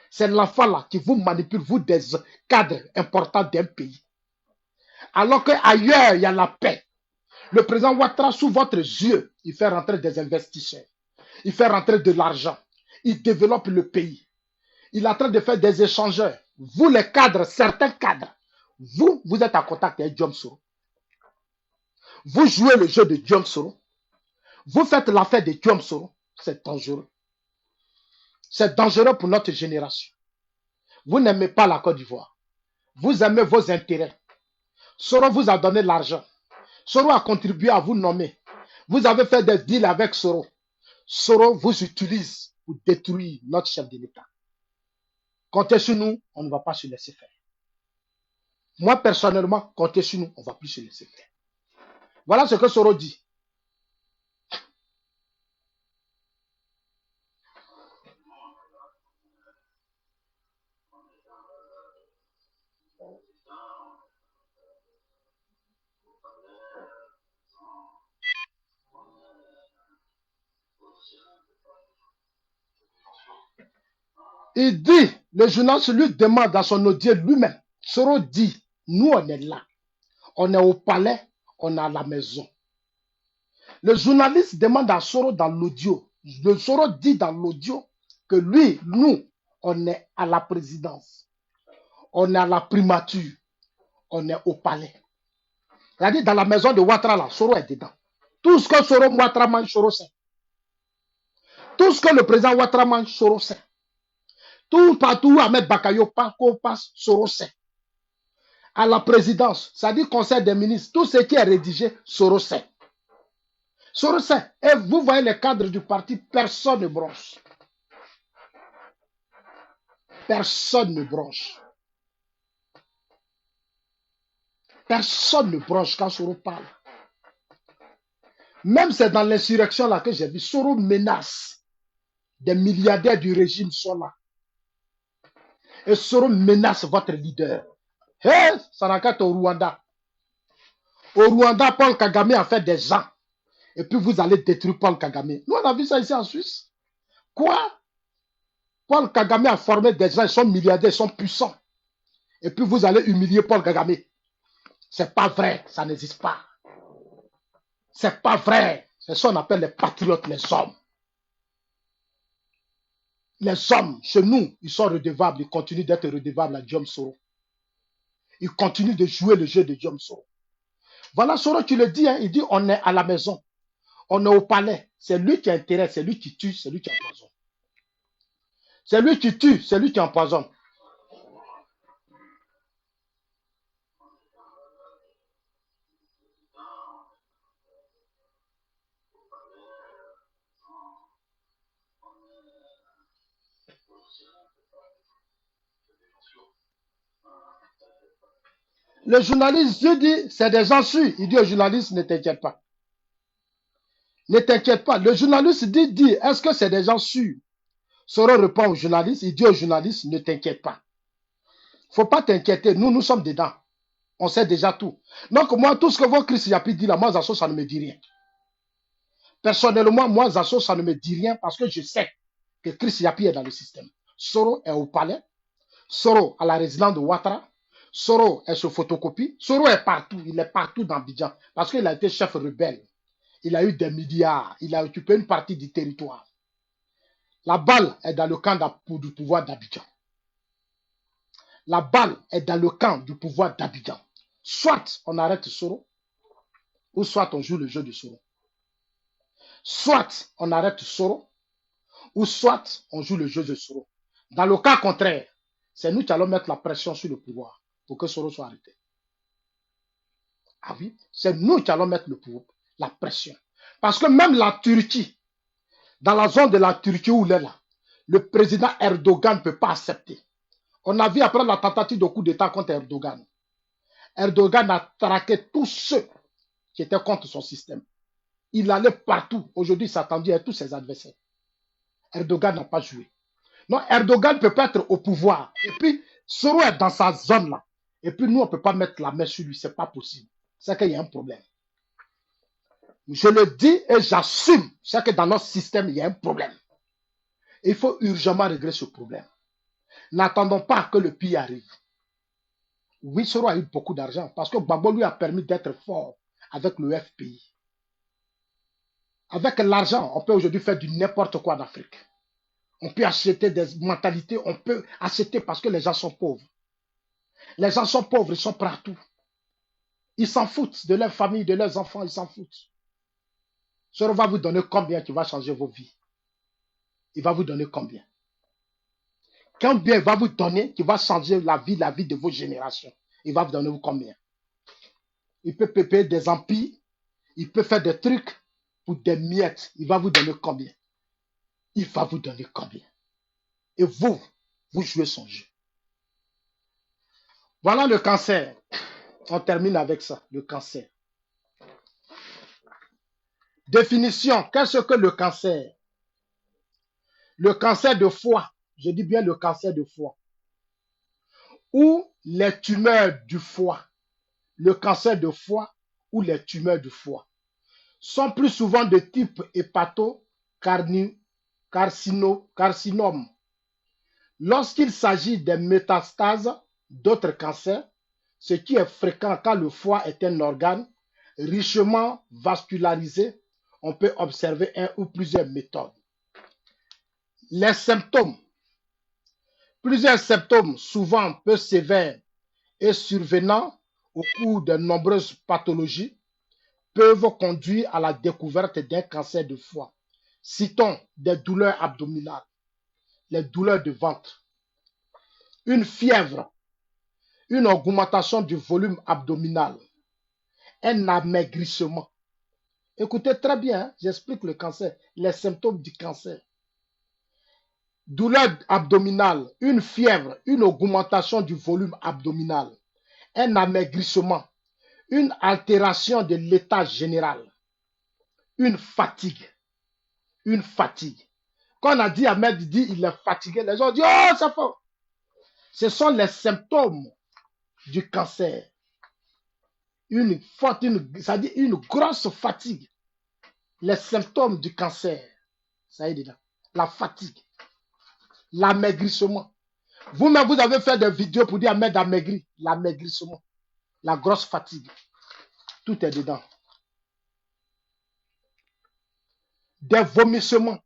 C'est l'enfant là qui vous manipule, vous des cadres importants d'un pays. Alors qu'ailleurs, il y a la paix. Le président Ouattara, sous votre yeux, il fait rentrer des investisseurs. Il fait rentrer de l'argent. Il développe le pays. Il est en train de faire des échangeurs. Vous, les cadres, certains cadres, vous êtes en contact avec Guillaume Soro. Vous jouez le jeu de Guillaume Soro. Vous faites l'affaire de Guillaume Soro. C'est dangereux. C'est dangereux pour notre génération. Vous n'aimez pas la Côte d'Ivoire. Vous aimez vos intérêts. Soro vous a donné l'argent. Soro a contribué à vous nommer. Vous avez fait des deals avec Soro. Soro vous utilise pour détruire notre chef de l'État. Comptez sur nous, on ne va pas se laisser faire. Moi, personnellement, comptez sur nous, on ne va plus se laisser faire. Voilà ce que Soro dit. Il dit, le journaliste lui demande à son audience lui-même. Soro dit, nous on est là. On est au palais, on est à la maison. Le journaliste demande à Soro dans l'audio. Le Soro dit dans l'audio que lui, nous, on est à la présidence. On est à la primature. On est au palais. C'est-à-dire dans la maison de Ouattara, là, Soro est dedans. Tout ce que Soro Ouattara mange, Soro sait. Tout ce que le président Ouattara mange, Soro sait. Tout partout, Ahmed Bakayoko passe, Soro sait. À la présidence, c'est-à-dire conseil des ministres, tout ce qui est rédigé, Soro sait. Soro sait. Et vous voyez les cadres du parti, personne ne bronche. Personne ne bronche. Personne ne bronche quand Soro parle. Même c'est dans l'insurrection là que j'ai vu, Soro menace. Des milliardaires du régime sont là. Et Soro menace votre leader. Hé, ça n'a qu'à être au Rwanda. Au Rwanda, Paul Kagame a fait des gens. Et puis vous allez détruire Paul Kagame. Nous, on a vu ça ici en Suisse. Quoi? Paul Kagame a formé des gens, ils sont milliardaires, ils sont puissants. Et puis vous allez humilier Paul Kagame. C'est pas vrai, ça n'existe pas. C'est pas vrai. C'est ce qu'on appelle les patriotes, les hommes. Les hommes, chez nous, ils sont redevables, ils continuent d'être redevables à Guillaume Soro. Ils continuent de jouer le jeu de Guillaume Soro. Voilà, Soro, tu le dis, hein, il dit on est à la maison, on est au palais. C'est lui qui a intérêt, c'est lui qui tue, c'est lui qui empoisonne. C'est lui qui tue, c'est lui qui empoisonne. Le journaliste, je dis, c'est des gens sûrs. Il dit au journaliste, ne t'inquiète pas. Ne t'inquiète pas. Le journaliste dit, est-ce que c'est des gens sûrs? Soro répond au journaliste, il dit au journaliste, ne t'inquiète pas. Faut pas t'inquiéter, nous sommes dedans. On sait déjà tout. Donc moi, tout ce que votre Chris Yapi dit là, moi, Zasso, ça ne me dit rien. Personnellement, moi, Zasso, ça ne me dit rien parce que je sais que Chris Yapi est dans le système. Soro est au palais. Soro à la résidence de Ouattara. Soro est sur photocopie. Soro est partout. Il est partout dans Abidjan parce qu'il a été chef rebelle. Il a eu des milliards. Il a occupé une partie du territoire. La balle est dans le camp du pouvoir d'Abidjan. La balle est dans le camp du pouvoir d'Abidjan. Soit on arrête Soro, ou soit on joue le jeu de Soro. Soit on arrête Soro, ou soit on joue le jeu de Soro. Dans le cas contraire, c'est nous qui allons mettre la pression sur le pouvoir pour que Soro soit arrêté. Ah oui, c'est nous qui allons mettre la pression. Parce que même la Turquie, dans la zone de la Turquie où il est là, le président Erdogan ne peut pas accepter. On a vu après la tentative de coup d'État contre Erdogan. Erdogan a traqué tous ceux qui étaient contre son système. Il allait partout. Aujourd'hui, il s'attendait à tous ses adversaires. Erdogan n'a pas joué. Non, Erdogan peut pas être au pouvoir. Et puis, Soro est dans sa zone là. Et puis, nous, on ne peut pas mettre la main sur lui. Ce n'est pas possible. C'est qu'il y a un problème. Je le dis et j'assume. C'est que dans notre système, il y a un problème. Il faut urgemment régler ce problème. N'attendons pas que le pire arrive. Oui, Soro a eu beaucoup d'argent parce que Gbagbo lui a permis d'être fort avec le FPI. Avec l'argent, on peut aujourd'hui faire du n'importe quoi en Afrique. On peut acheter des mentalités, on peut acheter parce que les gens sont pauvres. Les gens sont pauvres, ils sont partout. Ils s'en foutent de leur famille, de leurs enfants, ils s'en foutent. Soro va vous donner combien qui va changer vos vies? Il va vous donner combien? Combien il va vous donner qui va changer la vie de vos générations? Il va vous donner combien? Il peut payer des empires, il peut faire des trucs pour des miettes. Il va vous donner combien? Il va vous donner combien? Et vous jouez son jeu. Voilà le cancer. On termine avec ça, le cancer. Définition, qu'est-ce que le cancer? Le cancer de foie, je dis bien le cancer de foie, ou les tumeurs du foie, le cancer de foie ou les tumeurs du foie, sont plus souvent de type hépatocarcinome. Lorsqu'il s'agit des métastases d'autres cancers, ce qui est fréquent quand le foie est un organe richement vascularisé, on peut observer un ou plusieurs méthodes. Les symptômes. Plusieurs symptômes, souvent peu sévères et survenant au cours de nombreuses pathologies, peuvent conduire à la découverte d'un cancer de foie. Citons des douleurs abdominales, les douleurs de ventre, une fièvre, une augmentation du volume abdominal, un amaigrissement. Écoutez très bien, hein, j'explique le cancer, les symptômes du cancer. Douleur abdominale, une fièvre, une augmentation du volume abdominal, un amaigrissement, une altération de l'état général, une fatigue. Une fatigue. Quand on a dit Ahmed dit il est fatigué, les gens disent oh c'est faux. Ce sont les symptômes du cancer. C'est-à-dire une grosse fatigue. Les symptômes du cancer, ça y est dedans. La fatigue, l'amaigrissement. Vous-même, vous avez fait des vidéos pour dire Ahmed amaigri. L'amaigrissement, la grosse fatigue. Tout est dedans. Des vomissements.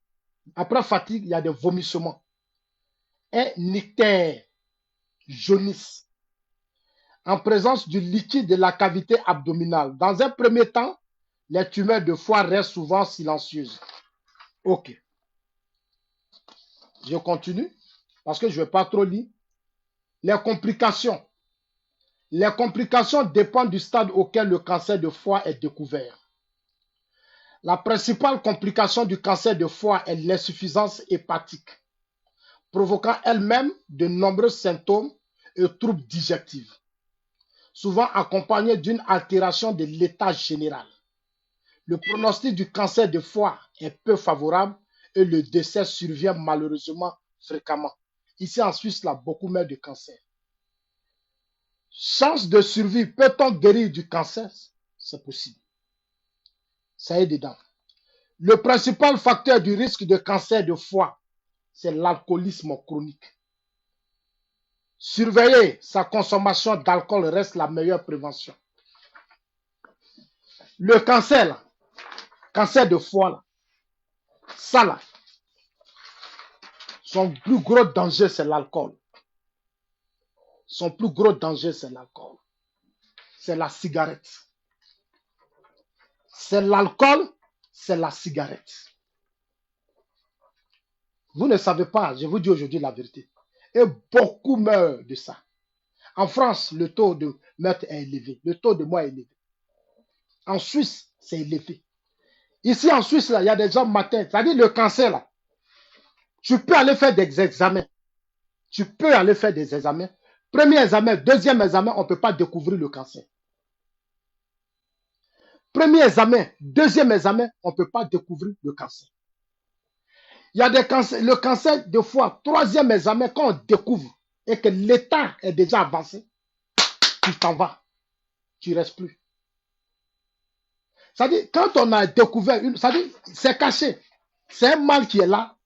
Après fatigue, il y a des vomissements. Un ictère jaunisse. En présence du liquide de la cavité abdominale. Dans un premier temps, les tumeurs de foie restent souvent silencieuses. Ok. Je continue parce que je ne vais pas trop lire. Les complications. Les complications dépendent du stade auquel le cancer de foie est découvert. La principale complication du cancer de foie est l'insuffisance hépatique, provoquant elle-même de nombreux symptômes et troubles digestifs. souvent accompagné d'une altération de l'état général. Le pronostic du cancer de foie est peu favorable et le décès survient malheureusement fréquemment. Ici en Suisse, là, beaucoup meurent de cancer. Chance de survie, peut-on guérir du cancer? C'est possible. Ça est dedans. Le principal facteur du risque de cancer de foie, c'est l'alcoolisme chronique. Surveiller sa consommation d'alcool reste la meilleure prévention. Le cancer, là, cancer de foie, là, ça là, son plus gros danger, c'est l'alcool. Son plus gros danger, c'est l'alcool. C'est la cigarette. C'est l'alcool, c'est la cigarette. Vous ne savez pas, je vous dis aujourd'hui la vérité. Et beaucoup meurent de ça. En France, le taux de meurtre est élevé. Le taux de mort est élevé. En Suisse, c'est élevé. Ici, en Suisse, là, il y a des gens matin. C'est-à-dire le cancer, là. Tu peux aller faire des examens. Tu peux aller faire des examens. Premier examen, deuxième examen, on ne peut pas découvrir le cancer. Premier examen, deuxième examen, on ne peut pas découvrir le cancer. Il y a des cancers, le cancer de foie, troisième examen, quand on découvre et que l'état est déjà avancé, tu t'en vas. Tu ne restes plus. C'est-à-dire, quand on a découvert une, c'est-à-dire, c'est caché. C'est un mal qui est là.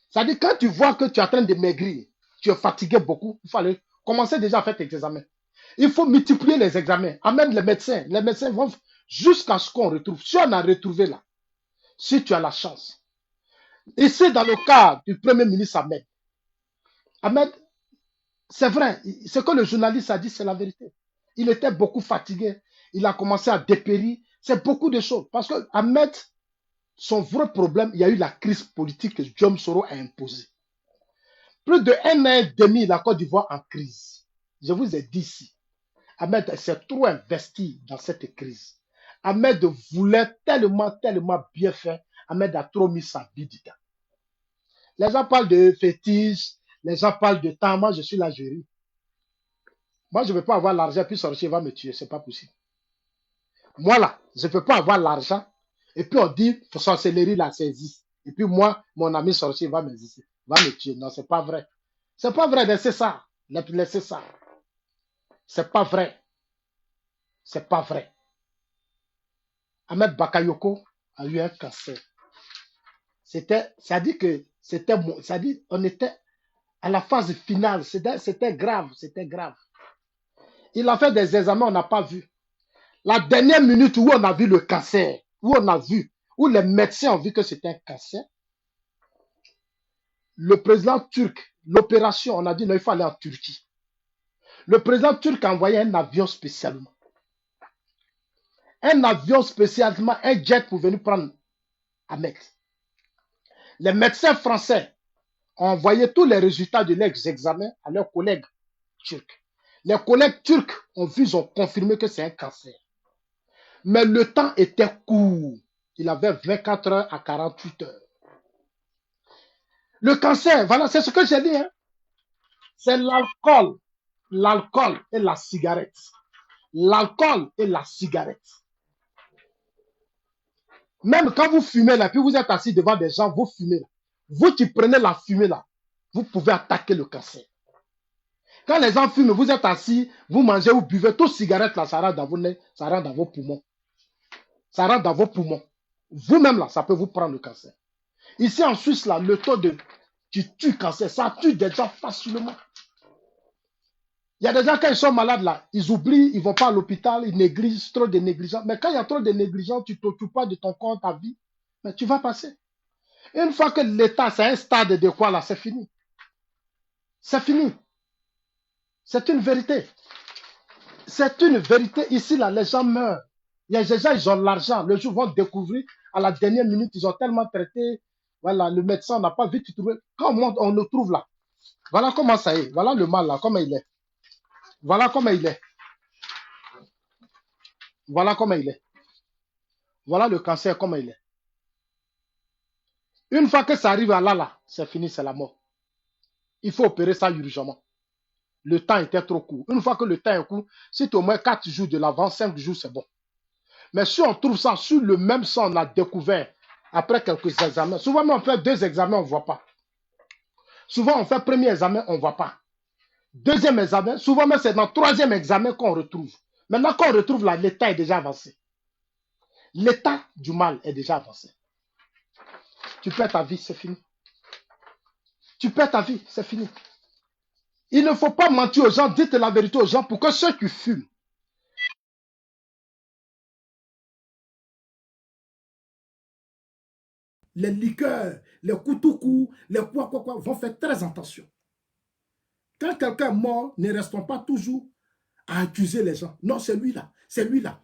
C'est-à-dire, quand tu vois que tu es en train de maigrir, tu es fatigué beaucoup, il fallait commencer déjà à faire tes examens. Il faut multiplier les examens. Amène les médecins. Les médecins vont jusqu'à ce qu'on retrouve. Si on a retrouvé là, si tu as la chance. Ici, dans le cas du Premier ministre Ahmed, Ahmed, c'est vrai, ce que le journaliste a dit, c'est la vérité. Il était beaucoup fatigué. Il a commencé à dépérir. C'est beaucoup de choses. Parce que Ahmed, son vrai problème, il y a eu la crise politique que Guillaume Soro a imposée. Plus de 1 an et demi, la Côte d'Ivoire en crise. Je vous ai dit ici. Ahmed s'est trop investi dans cette crise. Ahmed voulait tellement bien faire. Ahmed a trop mis sa vie dedans. Les gens parlent de fétiche, les gens parlent de temps. Moi, je suis la jury. Moi, je ne peux pas avoir l'argent, puis sorcier va me tuer. Ce n'est pas possible. Moi, là, je ne peux pas avoir l'argent. Et puis, on dit, sorcellerie, la saisie. Et puis, moi, mon ami sorcier va me tuer. Non, ce n'est pas vrai. Ce n'est pas vrai, laissez ça. Laissez ça. Ce n'est pas vrai. Ce n'est pas vrai. Ahmed Bakayoko a eu un cancer. Ça dit que on était à la phase finale. C'était grave, c'était grave. Il a fait des examens, on n'a pas vu. La dernière minute où on a vu le cancer, où les médecins ont vu que c'était un cancer, le président turc, l'opération, on a dit non, il faut aller en Turquie. Le président turc a envoyé un avion spécialement. Un avion spécialement, un jet pour venir prendre Ahmed. Les médecins français ont envoyé tous les résultats de leurs examens à leurs collègues turcs. Les collègues turcs ont vu, ils ont confirmé que c'est un cancer. Mais le temps était court. Il avait 24 heures à 48 heures. Le cancer, voilà, c'est ce que j'ai dit. Hein. C'est l'alcool. L'alcool et la cigarette. L'alcool et la cigarette. Même quand vous fumez là, puis vous êtes assis devant des gens, vous fumez là. Vous qui prenez la fumée là, vous pouvez attaquer le cancer. Quand les gens fument, vous êtes assis, vous mangez ou buvez, toute cigarette là, ça rentre dans vos nez, ça rentre dans vos poumons. Ça rentre dans vos poumons. Vous-même là, ça peut vous prendre le cancer. Ici en Suisse là, le taux de qui tue le cancer, ça tue des gens facilement. Il y a des gens, quand ils sont malades là, ils oublient, ils ne vont pas à l'hôpital, ils négligent, trop de négligence. Mais quand il y a trop de négligence, tu ne t'occupes pas de ton corps, ta vie, mais tu vas passer. Une fois que l'état, c'est un stade de quoi là, c'est fini. C'est fini. C'est une vérité. C'est une vérité. Ici là, les gens meurent. Il y a des gens, ils ont l'argent. Le jour, ils vont découvrir, à la dernière minute, ils ont tellement traité. Voilà, le médecin n'a pas vite trouvé. Quand on le trouve là, voilà comment ça est. Voilà le mal là, comment il est. Voilà comment il est. Voilà comment il est. Voilà le cancer, comment il est. Une fois que ça arrive à là, c'est fini, c'est la mort. Il faut opérer ça urgemment. le temps était trop court. Une fois que le temps est court, si tu as au moins 4 jours de l'avance, 5 jours, c'est bon. Mais si on trouve ça sur le même sang, on a découvert après quelques examens. Souvent, on fait 2 examens, on ne voit pas. Souvent, on fait premier examen, on ne voit pas. Deuxième examen, souvent même c'est dans le 3e examen qu'on retrouve. Maintenant qu'on retrouve là, l'état est déjà avancé. L'état du mal est déjà avancé. Tu perds ta vie, c'est fini. Tu perds ta vie, c'est fini. Il ne faut pas mentir aux gens, dites la vérité aux gens pour que ceux qui fument, les liqueurs, les koutoukou, les quoi, vont faire très attention. Quand quelqu'un est mort, ne restons pas toujours à accuser les gens. Non, c'est lui-là, c'est lui-là.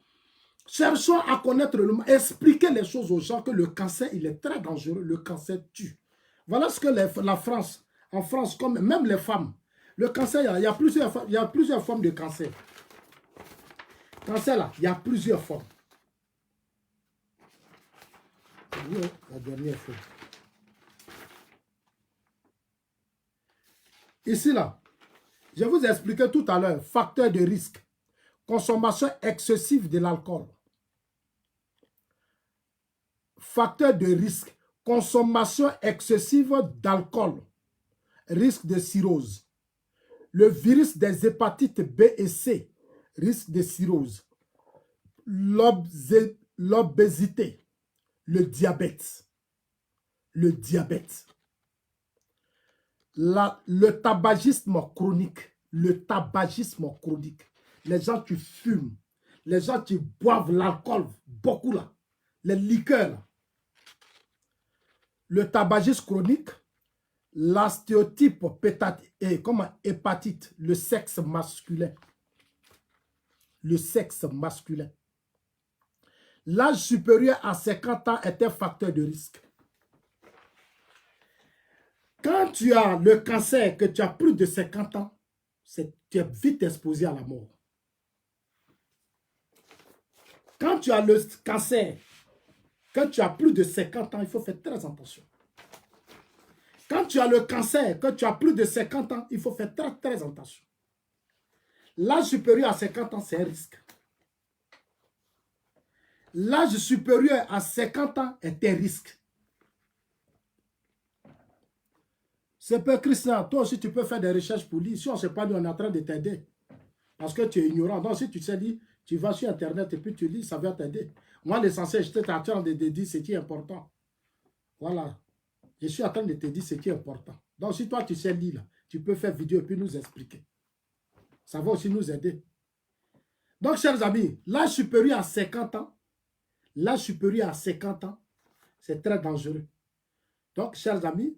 Cherchons à connaître le mal, expliquer les choses aux gens que le cancer, il est très dangereux, le cancer tue. Voilà ce que la France, en France, comme même les femmes, le cancer, il y a plusieurs formes de cancer. Cancer là, il y a plusieurs formes. Oui, la dernière fois. Ici là, je vous ai expliqué tout à l'heure, facteur de risque, consommation excessive de l'alcool. Facteur de risque, consommation excessive d'alcool, risque de cirrhose. Le virus des hépatites B et C, risque de cirrhose. L'obésité, le diabète. Le diabète. Le tabagisme chronique. Le tabagisme chronique. Les gens qui fument, les gens qui boivent l'alcool, beaucoup là, les liqueurs là. Le tabagisme chronique, l'astéotype hépatite, le sexe masculin. Le sexe masculin. L'âge supérieur à 50 ans est un facteur de risque. Quand tu as le cancer, que tu as plus de 50 ans, tu es vite exposé à la mort. Quand tu as le cancer, que tu as plus de 50 ans, il faut faire très attention. Quand tu as le cancer, que tu as plus de 50 ans, il faut faire très, très attention. L'âge supérieur à 50 ans, c'est un risque. L'âge supérieur à 50 ans est un risque. C'est pas Christian, toi aussi tu peux faire des recherches pour lire. Si on ne sait pas, nous on est en train de t'aider. Parce que tu es ignorant. Donc si tu sais lire, tu vas sur Internet et puis tu lis, ça va t'aider. Moi, l'essentiel, je suis en train de te dire ce qui est important. Voilà. Je suis en train de te dire ce qui est important. Donc si toi tu sais lire, là, tu peux faire vidéo et puis nous expliquer. Ça va aussi nous aider. Donc, chers amis, l'âge supérieur à 50 ans, c'est très dangereux. Donc, chers amis,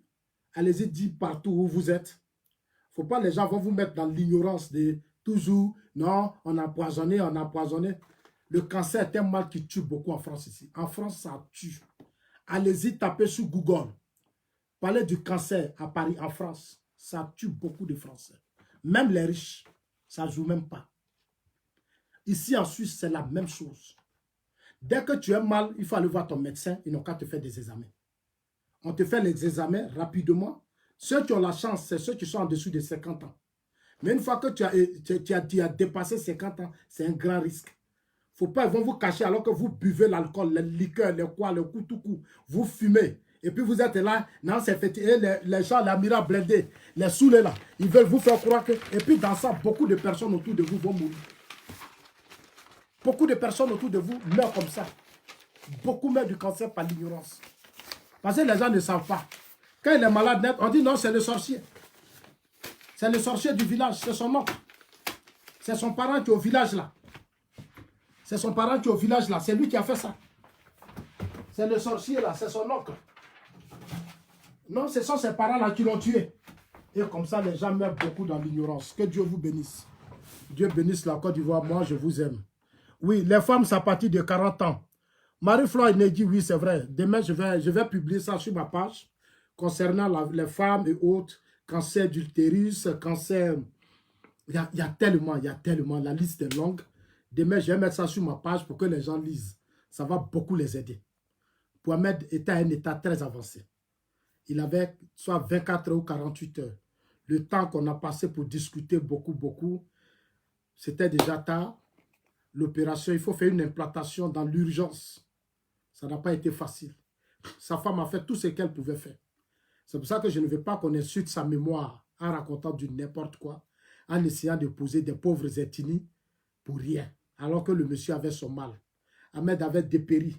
allez-y dire partout où vous êtes. Il ne faut pas les gens vont vous mettre dans l'ignorance de toujours, non, on a empoisonné, on a empoisonné. Le cancer est un mal qui tue beaucoup en France ici. En France, ça tue. Allez-y, tapez sur Google. Parlez du cancer à Paris, en France. Ça tue beaucoup de Français. Même les riches, ça ne joue même pas. Ici en Suisse, c'est la même chose. Dès que tu es mal, il faut aller voir ton médecin. Ils n'ont qu'à te faire des examens. On te fait les examens rapidement. Ceux qui ont la chance, c'est ceux qui sont en dessous de 50 ans. Mais une fois que tu as dépassé 50 ans, c'est un grand risque. Faut pas, ils vont vous cacher alors que vous buvez l'alcool, les liqueurs, les quoi, le coup. Vous fumez. Et puis vous êtes là, non, c'est fait. Et les gens, la mira blindée, les saoulés là, ils veulent vous faire croire que. Et puis dans ça, beaucoup de personnes autour de vous vont mourir. Beaucoup de personnes autour de vous meurent comme ça. Beaucoup meurent du cancer par l'ignorance. Parce que les gens ne savent pas. Quand il est malade net, on dit non, c'est le sorcier. C'est le sorcier du village, c'est son oncle. C'est son parent qui est au village là. C'est son parent qui est au village là, c'est lui qui a fait ça. C'est le sorcier là, c'est son oncle. Non, ce sont ses parents là qui l'ont tué. Et comme ça, les gens meurent beaucoup dans l'ignorance. Que Dieu vous bénisse. Dieu bénisse la Côte d'Ivoire, moi je vous aime. Oui, les femmes, c'est à partir de 40 ans. Marie-Flore dit oui, c'est vrai. Demain, je vais publier ça sur ma page concernant les femmes et autres, cancer d'utérus, cancer... Il y a tellement, la liste est longue. Demain, je vais mettre ça sur ma page pour que les gens lisent. Ça va beaucoup les aider. Mohamed était à un état très avancé. Il avait soit 24 heures ou 48 heures. Le temps qu'on a passé pour discuter beaucoup, c'était déjà tard. L'opération, il faut faire une implantation dans l'urgence. Ça n'a pas été facile. Sa femme a fait tout ce qu'elle pouvait faire. C'est pour ça que je ne veux pas qu'on insulte sa mémoire en racontant du n'importe quoi, en essayant de poser des pauvres ethnies pour rien, alors que le monsieur avait son mal. Ahmed avait dépéri.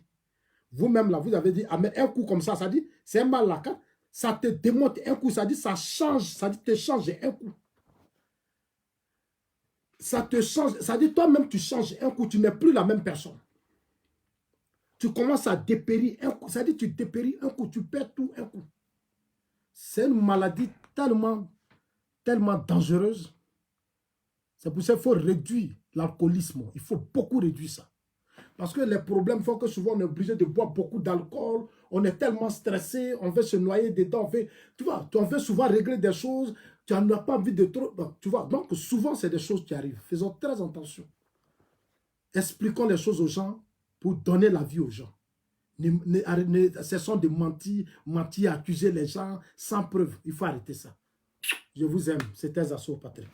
Vous-même, là, vous avez dit, Ahmed, un coup comme ça dit, c'est un mal là, quand ça te démonte un coup, ça dit, ça change, ça dit, te change un coup. Ça te change, ça dit, toi-même, tu changes un coup, tu n'es plus la même personne. Tu commences à dépérir un coup, ça dit, tu dépéris un coup, tu perds tout un coup. C'est une maladie tellement dangereuse. C'est pour ça qu'il faut réduire l'alcoolisme. Il faut beaucoup réduire ça. Parce que les problèmes font que souvent on est obligé de boire beaucoup d'alcool. On est tellement stressé, on veut se noyer dedans. Tu vois, on veut souvent régler des choses. Tu n'as pas envie de trop... Tu vois, donc souvent c'est des choses qui arrivent. Faisons très attention. Expliquons les choses aux gens pour donner la vie aux gens. Cessons de mentir, accuser les gens sans preuve. Il faut arrêter ça. Je vous aime. C'était Zasso Patrick.